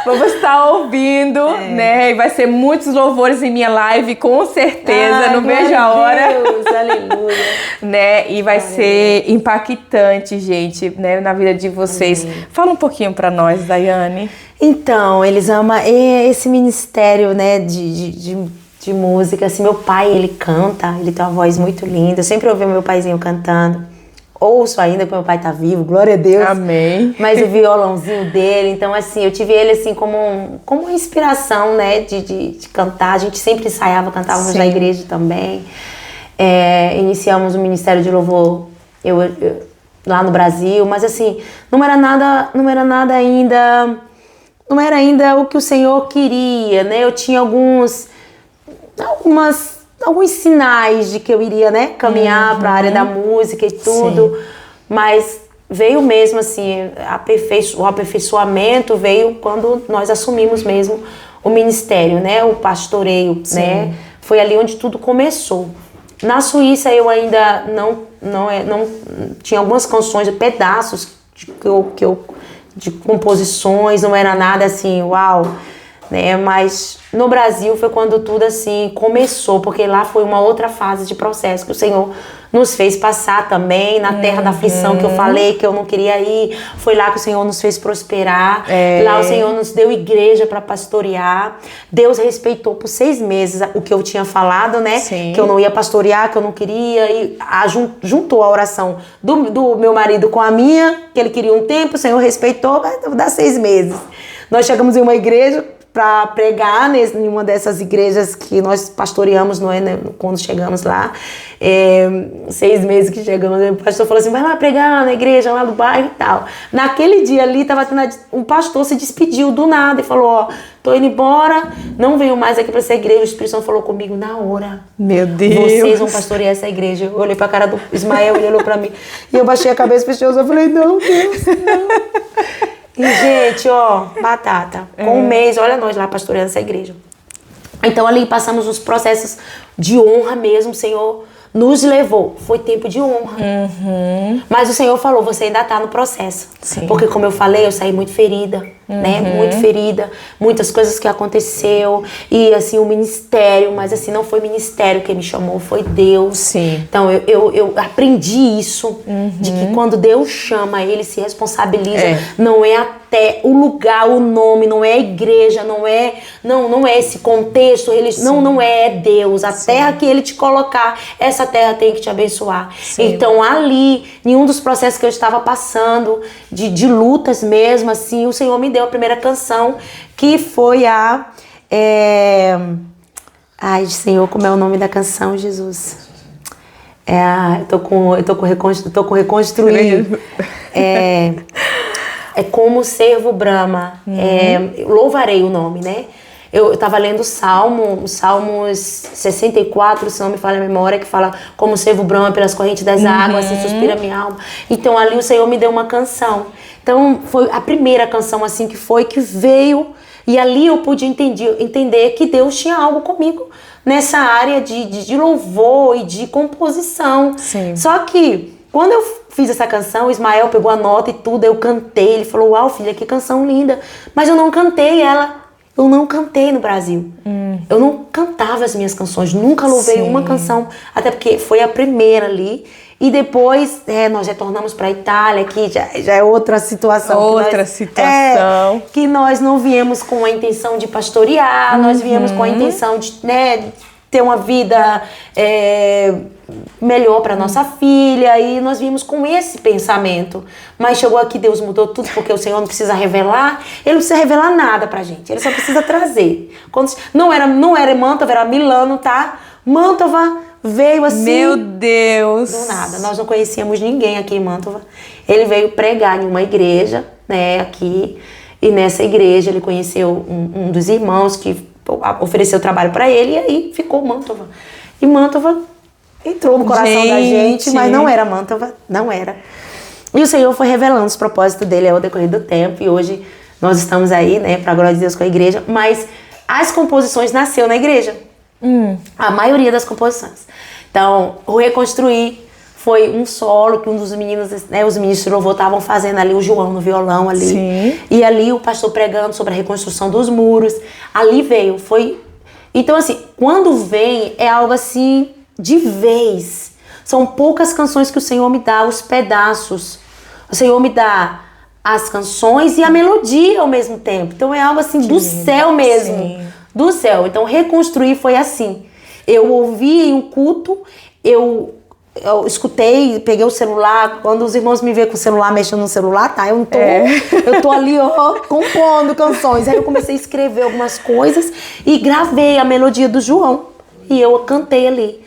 Vamos estar ouvindo, né? E vai ser muitos louvores em minha live, com certeza, não vejo a hora. Deus, aleluia. Né? E vai ser impactante, gente, né, na vida de vocês. Amém. Fala um pouquinho para nós, Daiane. Então, Elisama, esse ministério, né, de música, assim, meu pai, ele canta, ele tem uma voz muito linda, eu sempre ouvi meu paizinho cantando, ouço ainda que meu pai tá vivo, glória a Deus. Amém. Mas o violãozinho dele, então assim, eu tive ele assim como uma inspiração, né, de cantar, a gente sempre ensaiava, cantávamos na igreja também, iniciamos o Ministério de Louvor, eu lá no Brasil, mas assim, não era ainda o que o Senhor queria, né, eu tinha alguns sinais de que eu iria, né, caminhar para a área da música e tudo. Sim. Mas veio mesmo assim, o aperfeiçoamento veio quando nós assumimos mesmo o ministério, né, o pastoreio. Sim. Né, foi ali onde tudo começou. Na Suíça eu ainda não tinha algumas canções, pedaços de composições, não era nada assim, uau, né? Mas no Brasil foi quando tudo assim começou, porque lá foi uma outra fase de processo que o Senhor nos fez passar também, na terra da aflição que eu falei que eu não queria ir, foi lá que o Senhor nos fez prosperar, lá o Senhor nos deu igreja para pastorear, Deus respeitou por 6 meses o que eu tinha falado, né? Sim. Que eu não ia pastorear, que eu não queria, e juntou a oração do meu marido com a minha, que ele queria um tempo, o Senhor respeitou, vai dar 6 meses. Nós chegamos em uma igreja para pregar em uma dessas igrejas que nós pastoreamos, não é, né, quando chegamos lá, 6 meses que chegamos, o pastor falou assim, vai lá pregar na igreja lá do bairro e tal. Naquele dia ali, o pastor se despediu do nada e falou, ó, tô indo embora, não venho mais aqui para essa igreja. O Espírito Santo falou comigo na hora. Meu Deus. Vocês vão pastorear essa igreja. Eu olhei pra cara do Ismael, ele olhou pra mim, e eu baixei a cabeça, fechei os olhos, eu falei, não, Deus, não. E, gente, ó, batata. Com um mês, olha nós lá pastoreando essa igreja. Então, ali passamos os processos de honra mesmo. O Senhor nos levou. Foi tempo de honra. Mas o Senhor falou, você ainda tá no processo. Sim. Porque, como eu falei, eu saí muito ferida. né? Muito ferida, muitas coisas que aconteceu e assim o ministério, mas assim não foi o ministério que me chamou, foi Deus. Sim. Então eu aprendi isso, de que quando Deus chama, ele se responsabiliza, não é até o lugar, o nome, não é a igreja, não é esse contexto, não é Deus, a terra que ele te colocar, essa terra tem que te abençoar. Sim. Então ali, em um dos processos que eu estava passando, de lutas mesmo, assim, o Senhor me deu a primeira canção, que foi a... Ai, Senhor, como é o nome da canção, Jesus? Eu tô com Reconstruir. É Como o Servo Brama. Louvarei o nome, né? Eu estava lendo os Salmos 64, se não me falha a memória, que fala como o servo brama pelas correntes das águas, assim suspira minha alma. Então ali o Senhor me deu uma canção. Então foi a primeira canção assim que veio, e ali eu pude entender que Deus tinha algo comigo nessa área de louvor e de composição. Sim. Só que quando eu fiz essa canção, o Ismael pegou a nota e tudo, eu cantei, ele falou, uau filha, que canção linda, mas eu não cantei ela. Eu não cantei no Brasil. Eu não cantava as minhas canções, nunca louvei uma canção, até porque foi a primeira ali. E depois nós retornamos para a Itália, que já é outra situação. Que nós não viemos com a intenção de pastorear, nós viemos com a intenção de ter uma vida melhor para nossa filha, e nós vimos com esse pensamento. Mas chegou aqui, Deus mudou tudo, porque o Senhor não precisa revelar, ele não precisa revelar nada pra gente, ele só precisa trazer. Não era Mantova, era Milano, tá? Mantova veio assim, meu Deus, do nada, nós não conhecíamos ninguém aqui em Mantova. Ele veio pregar em uma igreja, né, aqui, e nessa igreja ele conheceu um dos irmãos que ofereceu trabalho para ele, e aí ficou Mantova. E Mantova entrou no coração da gente, mas não era Mantova, não era. E o Senhor foi revelando os propósitos dele ao decorrer do tempo, e hoje nós estamos aí, né, para a glória de Deus, com a igreja, mas as composições nasceu na igreja. A maioria das composições. Então, o Reconstruir foi um solo que um dos meninos, né, os meninos de louvor estavam fazendo ali, o João no violão ali. Sim. E ali o pastor pregando sobre a reconstrução dos muros. Ali veio, foi... Então, assim, quando vem, é algo assim, de vez. São poucas canções que o Senhor me dá, os pedaços. O Senhor me dá as canções e a melodia ao mesmo tempo. Então, é algo assim, do céu mesmo. Sim. Do céu. Então, Reconstruir foi assim. Eu ouvi em um culto, eu escutei, peguei o celular. Quando os irmãos me veem com o celular, mexendo no celular, tá? Eu não tô... Eu tô ali, compondo canções. Aí eu comecei a escrever algumas coisas e gravei a melodia do João. E eu cantei ali.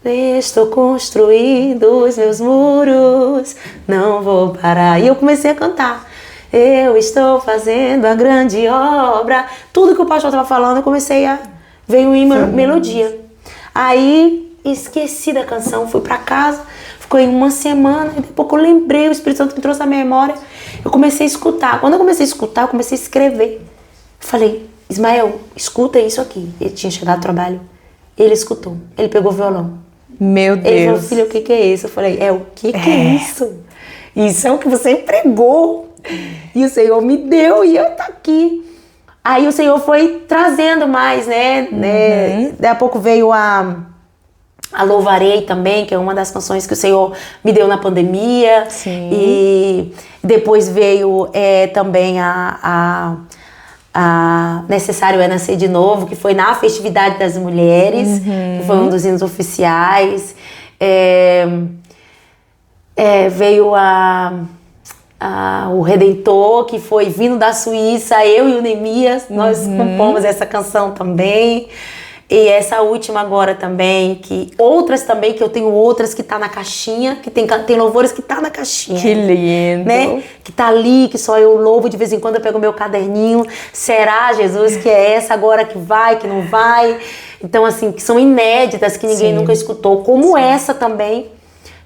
Estou construindo os meus muros, não vou parar. E eu comecei a cantar. Eu estou fazendo a grande obra. Tudo que o pastor estava falando, eu comecei a... Veio uma melodia. Aí, esqueci da canção, fui pra casa, ficou em uma semana, e depois que eu lembrei, o Espírito Santo me trouxe a memória, eu comecei a escutar. Quando eu comecei a escutar, eu comecei a escrever. Falei, Ismael, escuta isso aqui. Ele tinha chegado do trabalho, ele escutou, ele pegou o violão. Meu Deus. Ele falou, filho, o que é isso? Eu falei, o que é isso? Isso é o que você pregou. E o Senhor me deu e eu tô aqui. Aí o Senhor foi trazendo mais, né? Daí a pouco veio a Louvarei também, que é uma das canções que o Senhor me deu na pandemia. Sim. E depois veio também a Necessário é Nascer de Novo, que foi na Festividade das Mulheres, que foi um dos hinos oficiais. Veio o Redentor, que foi vindo da Suíça, eu e o Neemias, nós compomos essa canção também. E essa última agora também, que eu tenho outras que tá na caixinha, que tem louvores que tá na caixinha. Que lindo! Né? Que tá ali, que só eu louvo, de vez em quando eu pego meu caderninho. Será, Jesus, que é essa agora que vai, que não vai? Então, assim, que são inéditas, que ninguém nunca escutou. Como essa também,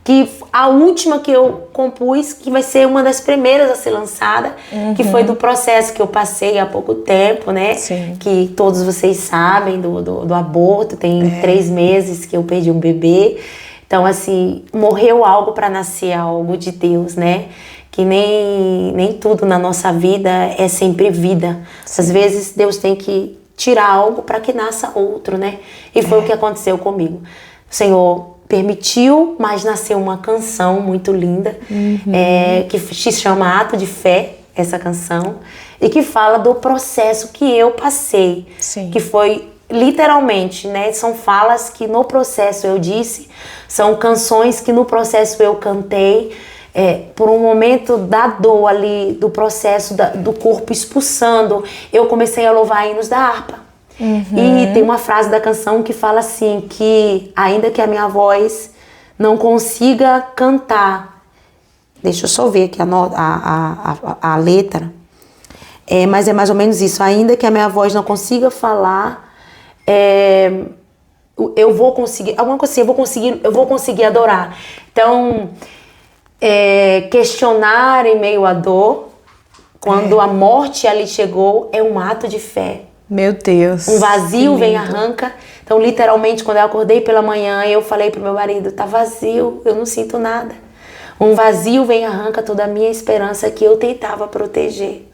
que a última que eu compus, que vai ser uma das primeiras a ser lançada, que foi do processo que eu passei há pouco tempo, né? Sim. Que todos vocês sabem do aborto, tem 3 meses que eu perdi um bebê. Então, assim, morreu algo para nascer algo de Deus, né? que nem tudo na nossa vida é sempre vida. Às vezes Deus tem que tirar algo para que nasça outro, né? E foi o que aconteceu comigo. O Senhor permitiu, mas nasceu uma canção muito linda, que se chama Ato de Fé, essa canção, e que fala do processo que eu passei, que foi literalmente, né? São falas que no processo eu disse, são canções que no processo eu cantei, por um momento da dor ali, do processo do corpo expulsando, eu comecei a louvar hinos da harpa. E tem uma frase da canção que fala assim, que ainda que a minha voz não consiga cantar, deixa eu só ver aqui a letra, mas é mais ou menos isso, ainda que a minha voz não consiga falar, eu vou conseguir, alguma coisa assim, eu vou conseguir adorar. Então, questionar em meio à dor, quando a morte ali chegou, é um ato de fé. Meu Deus. Um vazio vem e arranca. Então, literalmente, quando eu acordei pela manhã, eu falei pro meu marido, tá vazio, eu não sinto nada. Um vazio vem e arranca toda a minha esperança que eu tentava proteger.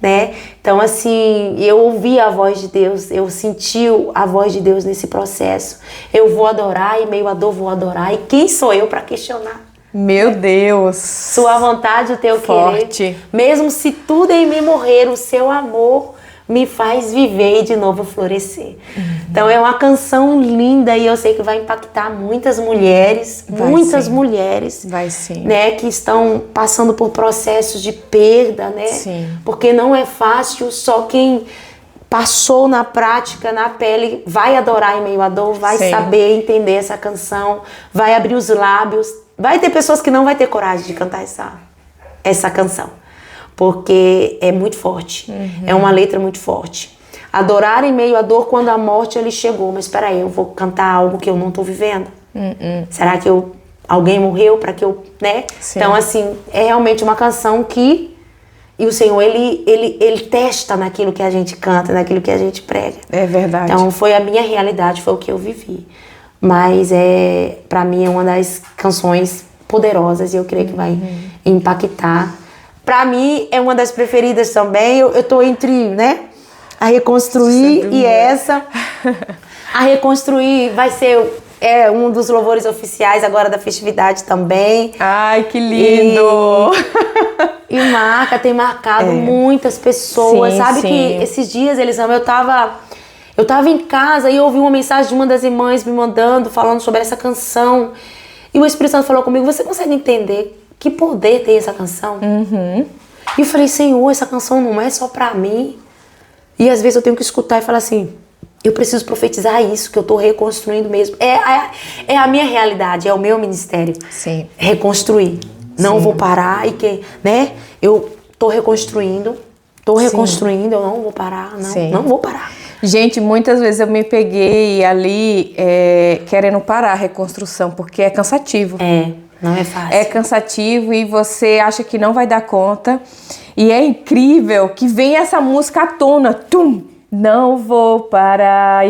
Né? Então, assim, eu ouvi a voz de Deus, eu senti a voz de Deus nesse processo. Eu vou adorar, e meio à dor vou adorar. E quem sou eu para questionar? Meu Deus. Sua vontade, o teu Forte. querer. Mesmo se tudo em mim morrer, o seu amor me faz viver e de novo florescer. Então é uma canção linda e eu sei que vai impactar muitas mulheres, mulheres, vai sim, né, que estão passando por processos de perda, né? Sim. Porque não é fácil, só quem passou na prática, na pele, vai adorar em meio à dor, vai saber entender essa canção, vai abrir os lábios. Vai ter pessoas que não vai ter coragem de cantar essa canção, porque é muito forte, é uma letra muito forte. Adorar em meio à dor quando a morte ele chegou, mas espera aí, eu vou cantar algo que eu não estou vivendo? Será que alguém morreu para que eu, né? Sim. Então assim, é realmente uma canção que e o Senhor, ele testa naquilo que a gente canta, naquilo que a gente prega. É verdade. Então foi a minha realidade, foi o que eu vivi. Mas para mim é uma das canções poderosas e eu creio que vai impactar. Para mim é uma das preferidas também. Eu tô entre, né, a Reconstruir e essa. A Reconstruir vai ser um dos louvores oficiais agora da festividade também. Ai, que lindo! E tem marcado muitas pessoas. Sim, sabe sim. que esses dias, Elisama, eu tava em casa e eu ouvi uma mensagem de uma das irmãs me mandando, falando sobre essa canção. E o Espírito Santo falou comigo, você consegue entender que poder tem essa canção? E eu falei, Senhor, essa canção não é só pra mim. E às vezes eu tenho que escutar e falar assim, eu preciso profetizar isso, que eu tô reconstruindo mesmo. É a minha realidade, é o meu ministério. Sim. Reconstruir. Não vou parar e que, né? Eu tô reconstruindo, eu não vou parar, não vou parar. Gente, muitas vezes eu me peguei ali querendo parar a reconstrução, porque é cansativo. Não é fácil. É cansativo e você acha que não vai dar conta. E é incrível que vem essa música à tona. Tum! Não vou parar.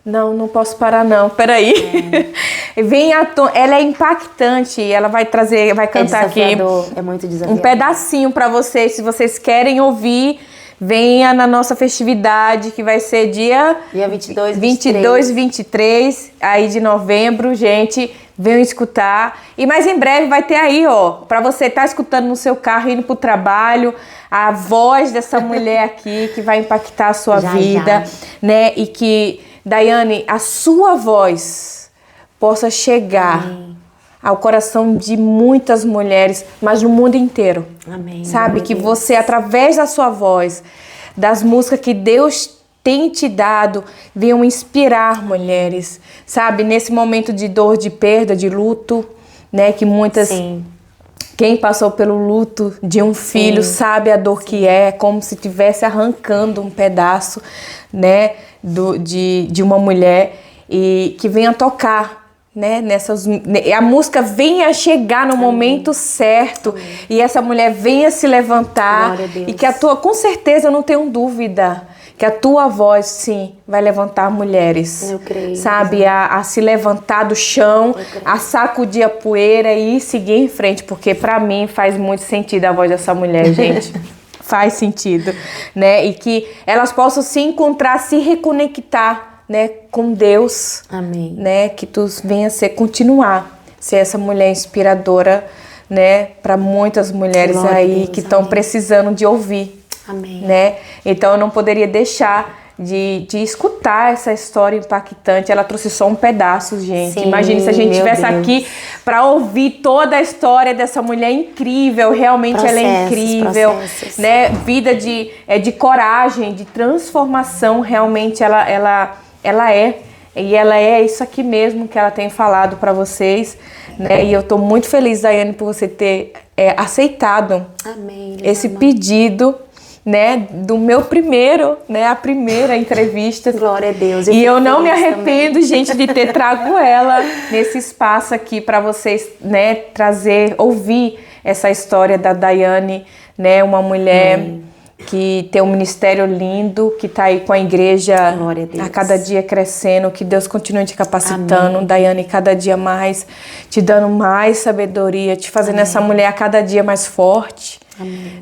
Não posso parar não, peraí. Vem à tona, ela é impactante, ela vai cantar aqui. É muito desafiador. Um pedacinho pra vocês, se vocês querem ouvir, venha na nossa festividade, que vai ser dia 22 e 23 aí de novembro, gente, venham escutar. E mais em breve vai ter aí, ó, pra você estar escutando no seu carro, indo pro trabalho, a voz dessa mulher aqui, que vai impactar a sua vida, né? E que, Daiane, a sua voz possa chegar ao coração de muitas mulheres, mas no mundo inteiro. Amém. Sabe? Que você, através da sua voz, das músicas que Deus tem te dado, venham inspirar mulheres, sabe? Nesse momento de dor, de perda, de luto, né? Que muitas... Quem passou pelo luto de um filho sabe a dor que é, como se estivesse arrancando um pedaço, né? De uma mulher, e que venha tocar né, a música venha chegar no momento certo e essa mulher venha se levantar e que com certeza, eu não tenho dúvida, que a tua voz, sim, vai levantar mulheres. Eu creio. Sabe, a se levantar do chão, a sacudir a poeira e seguir em frente, porque pra mim faz muito sentido a voz dessa mulher, gente. Faz sentido, né? E que elas possam se encontrar, se reconectar, né, com Deus. Amém. Né? Que tu venha continuar ser essa mulher inspiradora, né, para muitas mulheres Glória aí a Deus, que estão precisando de ouvir. Amém. Né? Então eu não poderia deixar de escutar essa história impactante. Ela trouxe só um pedaço, gente. Sim, imagine se a gente estivesse aqui para ouvir toda a história dessa mulher incrível. Realmente ela é incrível. Né? Vida de coragem, de transformação. Realmente ela é. E ela é isso aqui mesmo que ela tem falado para vocês. Né? E eu estou muito feliz, Daiane, por você ter aceitado esse pedido, né, do meu primeiro, né, a primeira entrevista. Glória a Deus. E eu não me arrependo, gente, de ter trago ela nesse espaço aqui para vocês, né, ouvir essa história da Daiane, né, uma mulher que tem um ministério lindo, que está aí com a igreja a cada dia crescendo, que Deus continue te capacitando, Daiane, cada dia mais, te dando mais sabedoria, te fazendo essa mulher a cada dia mais forte.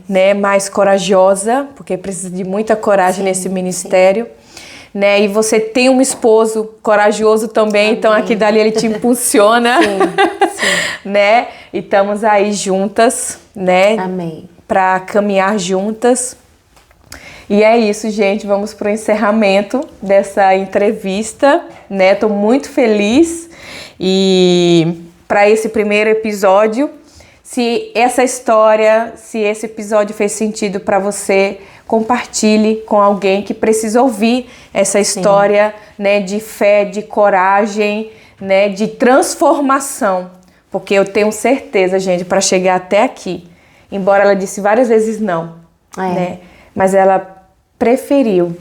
Né, mais corajosa, porque precisa de muita coragem nesse ministério, né? E você tem um esposo corajoso também, então aqui dali ele te impulsiona, né? E estamos aí juntas, né? Para caminhar juntas. E é isso, gente. Vamos para o encerramento dessa entrevista, né? Tô muito feliz e para esse primeiro episódio. Se essa história, se esse episódio fez sentido para você, compartilhe com alguém que precisa ouvir essa história, né, de fé, de coragem, né, de transformação. Porque eu tenho certeza, gente, para chegar até aqui, embora ela disse várias vezes não, né, mas ela preferiu,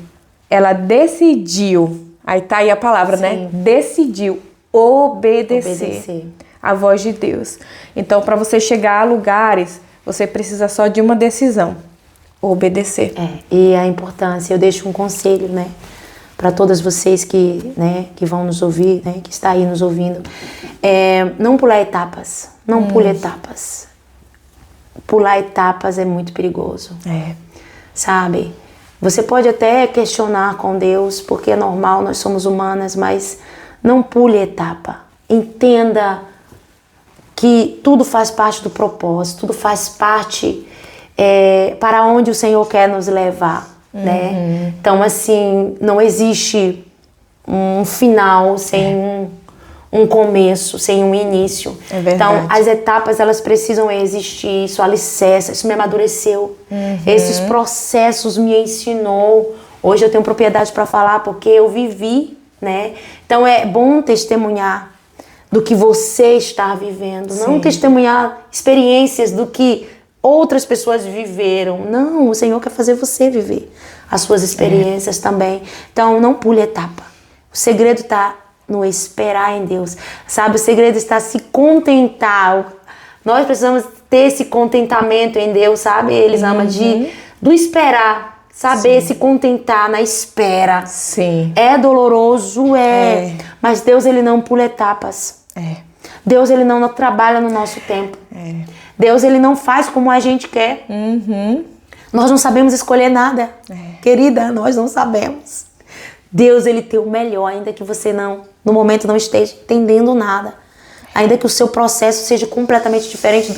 ela decidiu, aí tá aí a palavra, né, decidiu obedecer a voz de Deus. Então, para você chegar a lugares, você precisa só de uma decisão: obedecer. E a importância, eu deixo um conselho, né, para todas vocês que, né, que vão nos ouvir, né, que está aí nos ouvindo, não pular etapas, não pule etapas. Pular etapas é muito perigoso. Sabe? Você pode até questionar com Deus, porque é normal, nós somos humanas, mas não pule etapa. Entenda que tudo faz parte do propósito, tudo faz parte para onde o Senhor quer nos levar, né? Então, assim, não existe um final sem um começo, sem um início. É verdade. Então, as etapas, elas precisam existir, isso alicerça, isso me amadureceu. Esses processos me ensinou. Hoje eu tenho propriedade para falar porque eu vivi, né? Então, é bom testemunhar do que você está vivendo, não testemunhar experiências do que outras pessoas viveram. Não, o Senhor quer fazer você viver as suas experiências também. Então, não pule etapa. O segredo está no esperar em Deus, sabe? O segredo está se contentar. Nós precisamos ter esse contentamento em Deus, sabe? Eles amam do esperar, saber se contentar na espera. É doloroso, mas Deus, ele não pula etapas. Deus, ele não trabalha no nosso tempo. Deus, ele não faz como a gente quer. Nós não sabemos escolher nada. Querida, nós não sabemos. Deus, ele tem o melhor, ainda que você no momento não esteja entendendo nada. Ainda que o seu processo seja completamente diferente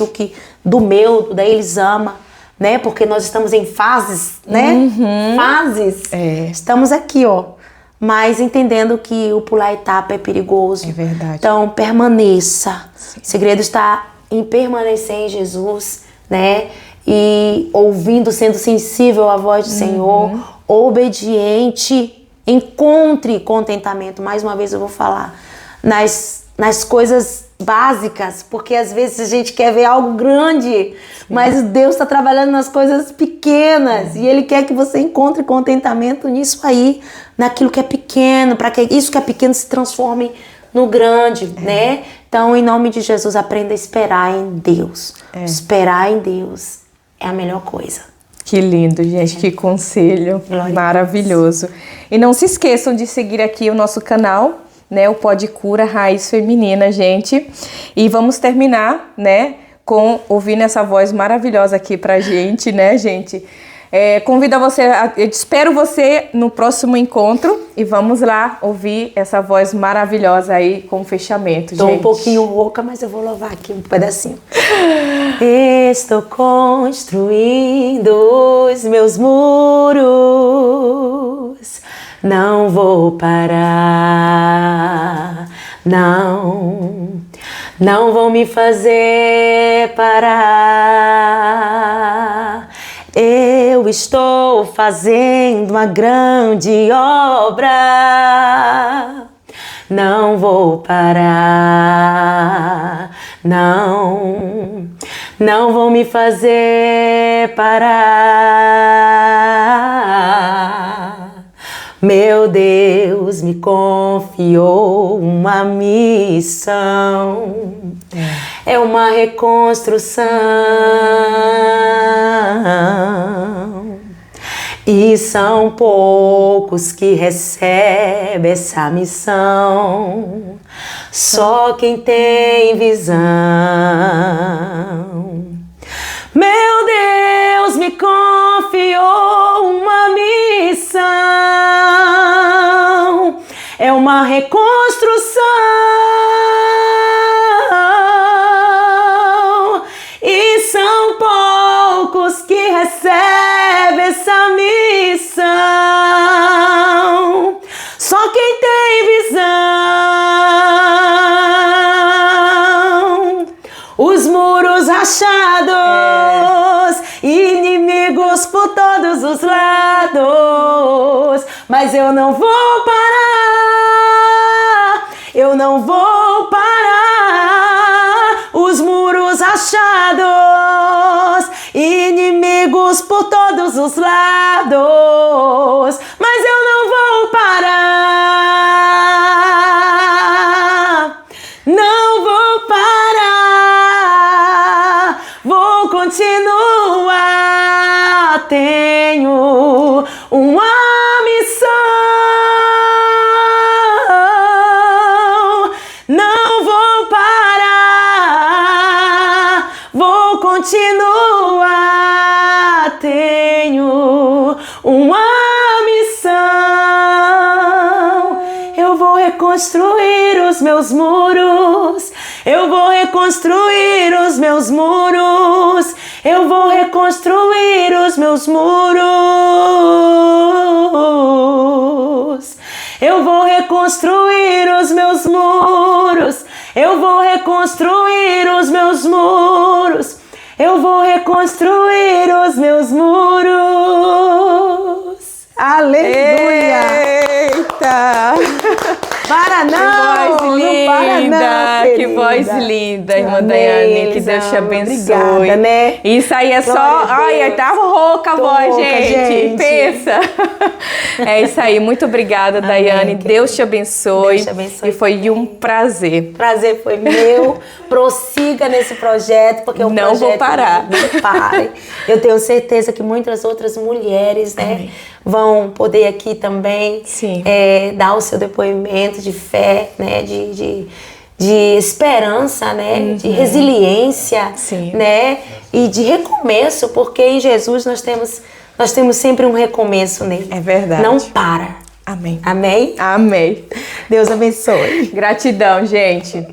do meu, da Elisama, né? Porque nós estamos em fases, né? Fases. Estamos aqui, ó. Mas entendendo que o pular etapa é perigoso. É verdade. Então, permaneça. O segredo está em permanecer em Jesus, né? E ouvindo, sendo sensível à voz do Senhor, obediente. Encontre contentamento. Mais uma vez eu vou falar. Nas coisas básicas, porque às vezes a gente quer ver algo grande, mas Deus está trabalhando nas coisas pequenas e Ele quer que você encontre contentamento nisso aí, naquilo que é pequeno, para que isso que é pequeno se transforme no grande, né? Então, em nome de Jesus, aprenda a esperar em Deus. Esperar em Deus é a melhor coisa. Que lindo, gente, que conselho maravilhoso. E não se esqueçam de seguir aqui o nosso canal, né, o Pode Cura Raiz Feminina, gente. E vamos terminar, né, com ouvindo essa voz maravilhosa aqui pra gente, né, gente? Convido você, eu espero você no próximo encontro e vamos lá ouvir essa voz maravilhosa aí com o fechamento, Tô gente. um pouquinho rouca, mas eu vou louvar aqui um pedacinho. Estou construindo os meus muros, não vou parar, não vou me fazer parar. Eu estou fazendo uma grande obra, não vou parar, não vou me fazer parar. Meu Deus me confiou uma missão, é uma reconstrução. E são poucos que recebem essa missão, só quem tem visão. Meu Deus me confiou uma missão, é uma reconstrução. E são poucos que recebem essa missão, só quem tem visão. Os muros rachados, inimigos por todos os lados, mas eu não vou parar, eu não vou parar. Os muros rachados, inimigos por todos os lados, mas eu não vou parar, não vou parar, vou continuar, tenho uma missão, não vou parar, vou continuar, tenho uma missão. Eu vou reconstruir os meus muros, eu vou reconstruir os meus muros, eu vou reconstruir os meus muros, eu vou reconstruir os meus muros, eu vou reconstruir os meus muros, eu vou reconstruir os meus muros. Aleluia! Eita! Para não! Que voz linda! Não para não, que voz linda, irmã Amém, Daiane. Que Deus te abençoe. Obrigada, né? Isso aí é Glória só... a Deus. Ai, tava rouca a Tô voz, rouca, gente. gente. Pensa. É isso aí. Muito obrigada, Daiane. Deus te abençoe. Deus te abençoe E foi um prazer. Prazer foi meu. Prossiga nesse projeto, porque o Não projeto vou parar. Não pare. Eu tenho certeza que muitas outras mulheres, né, vão poder aqui também Sim. Dar o seu depoimento de fé, né, de esperança, né, de resiliência, Sim. né, e de recomeço, porque em Jesus nós temos sempre um recomeço nele. É verdade. Não para. Amém. Amém? Amém. Deus abençoe. Gratidão, gente.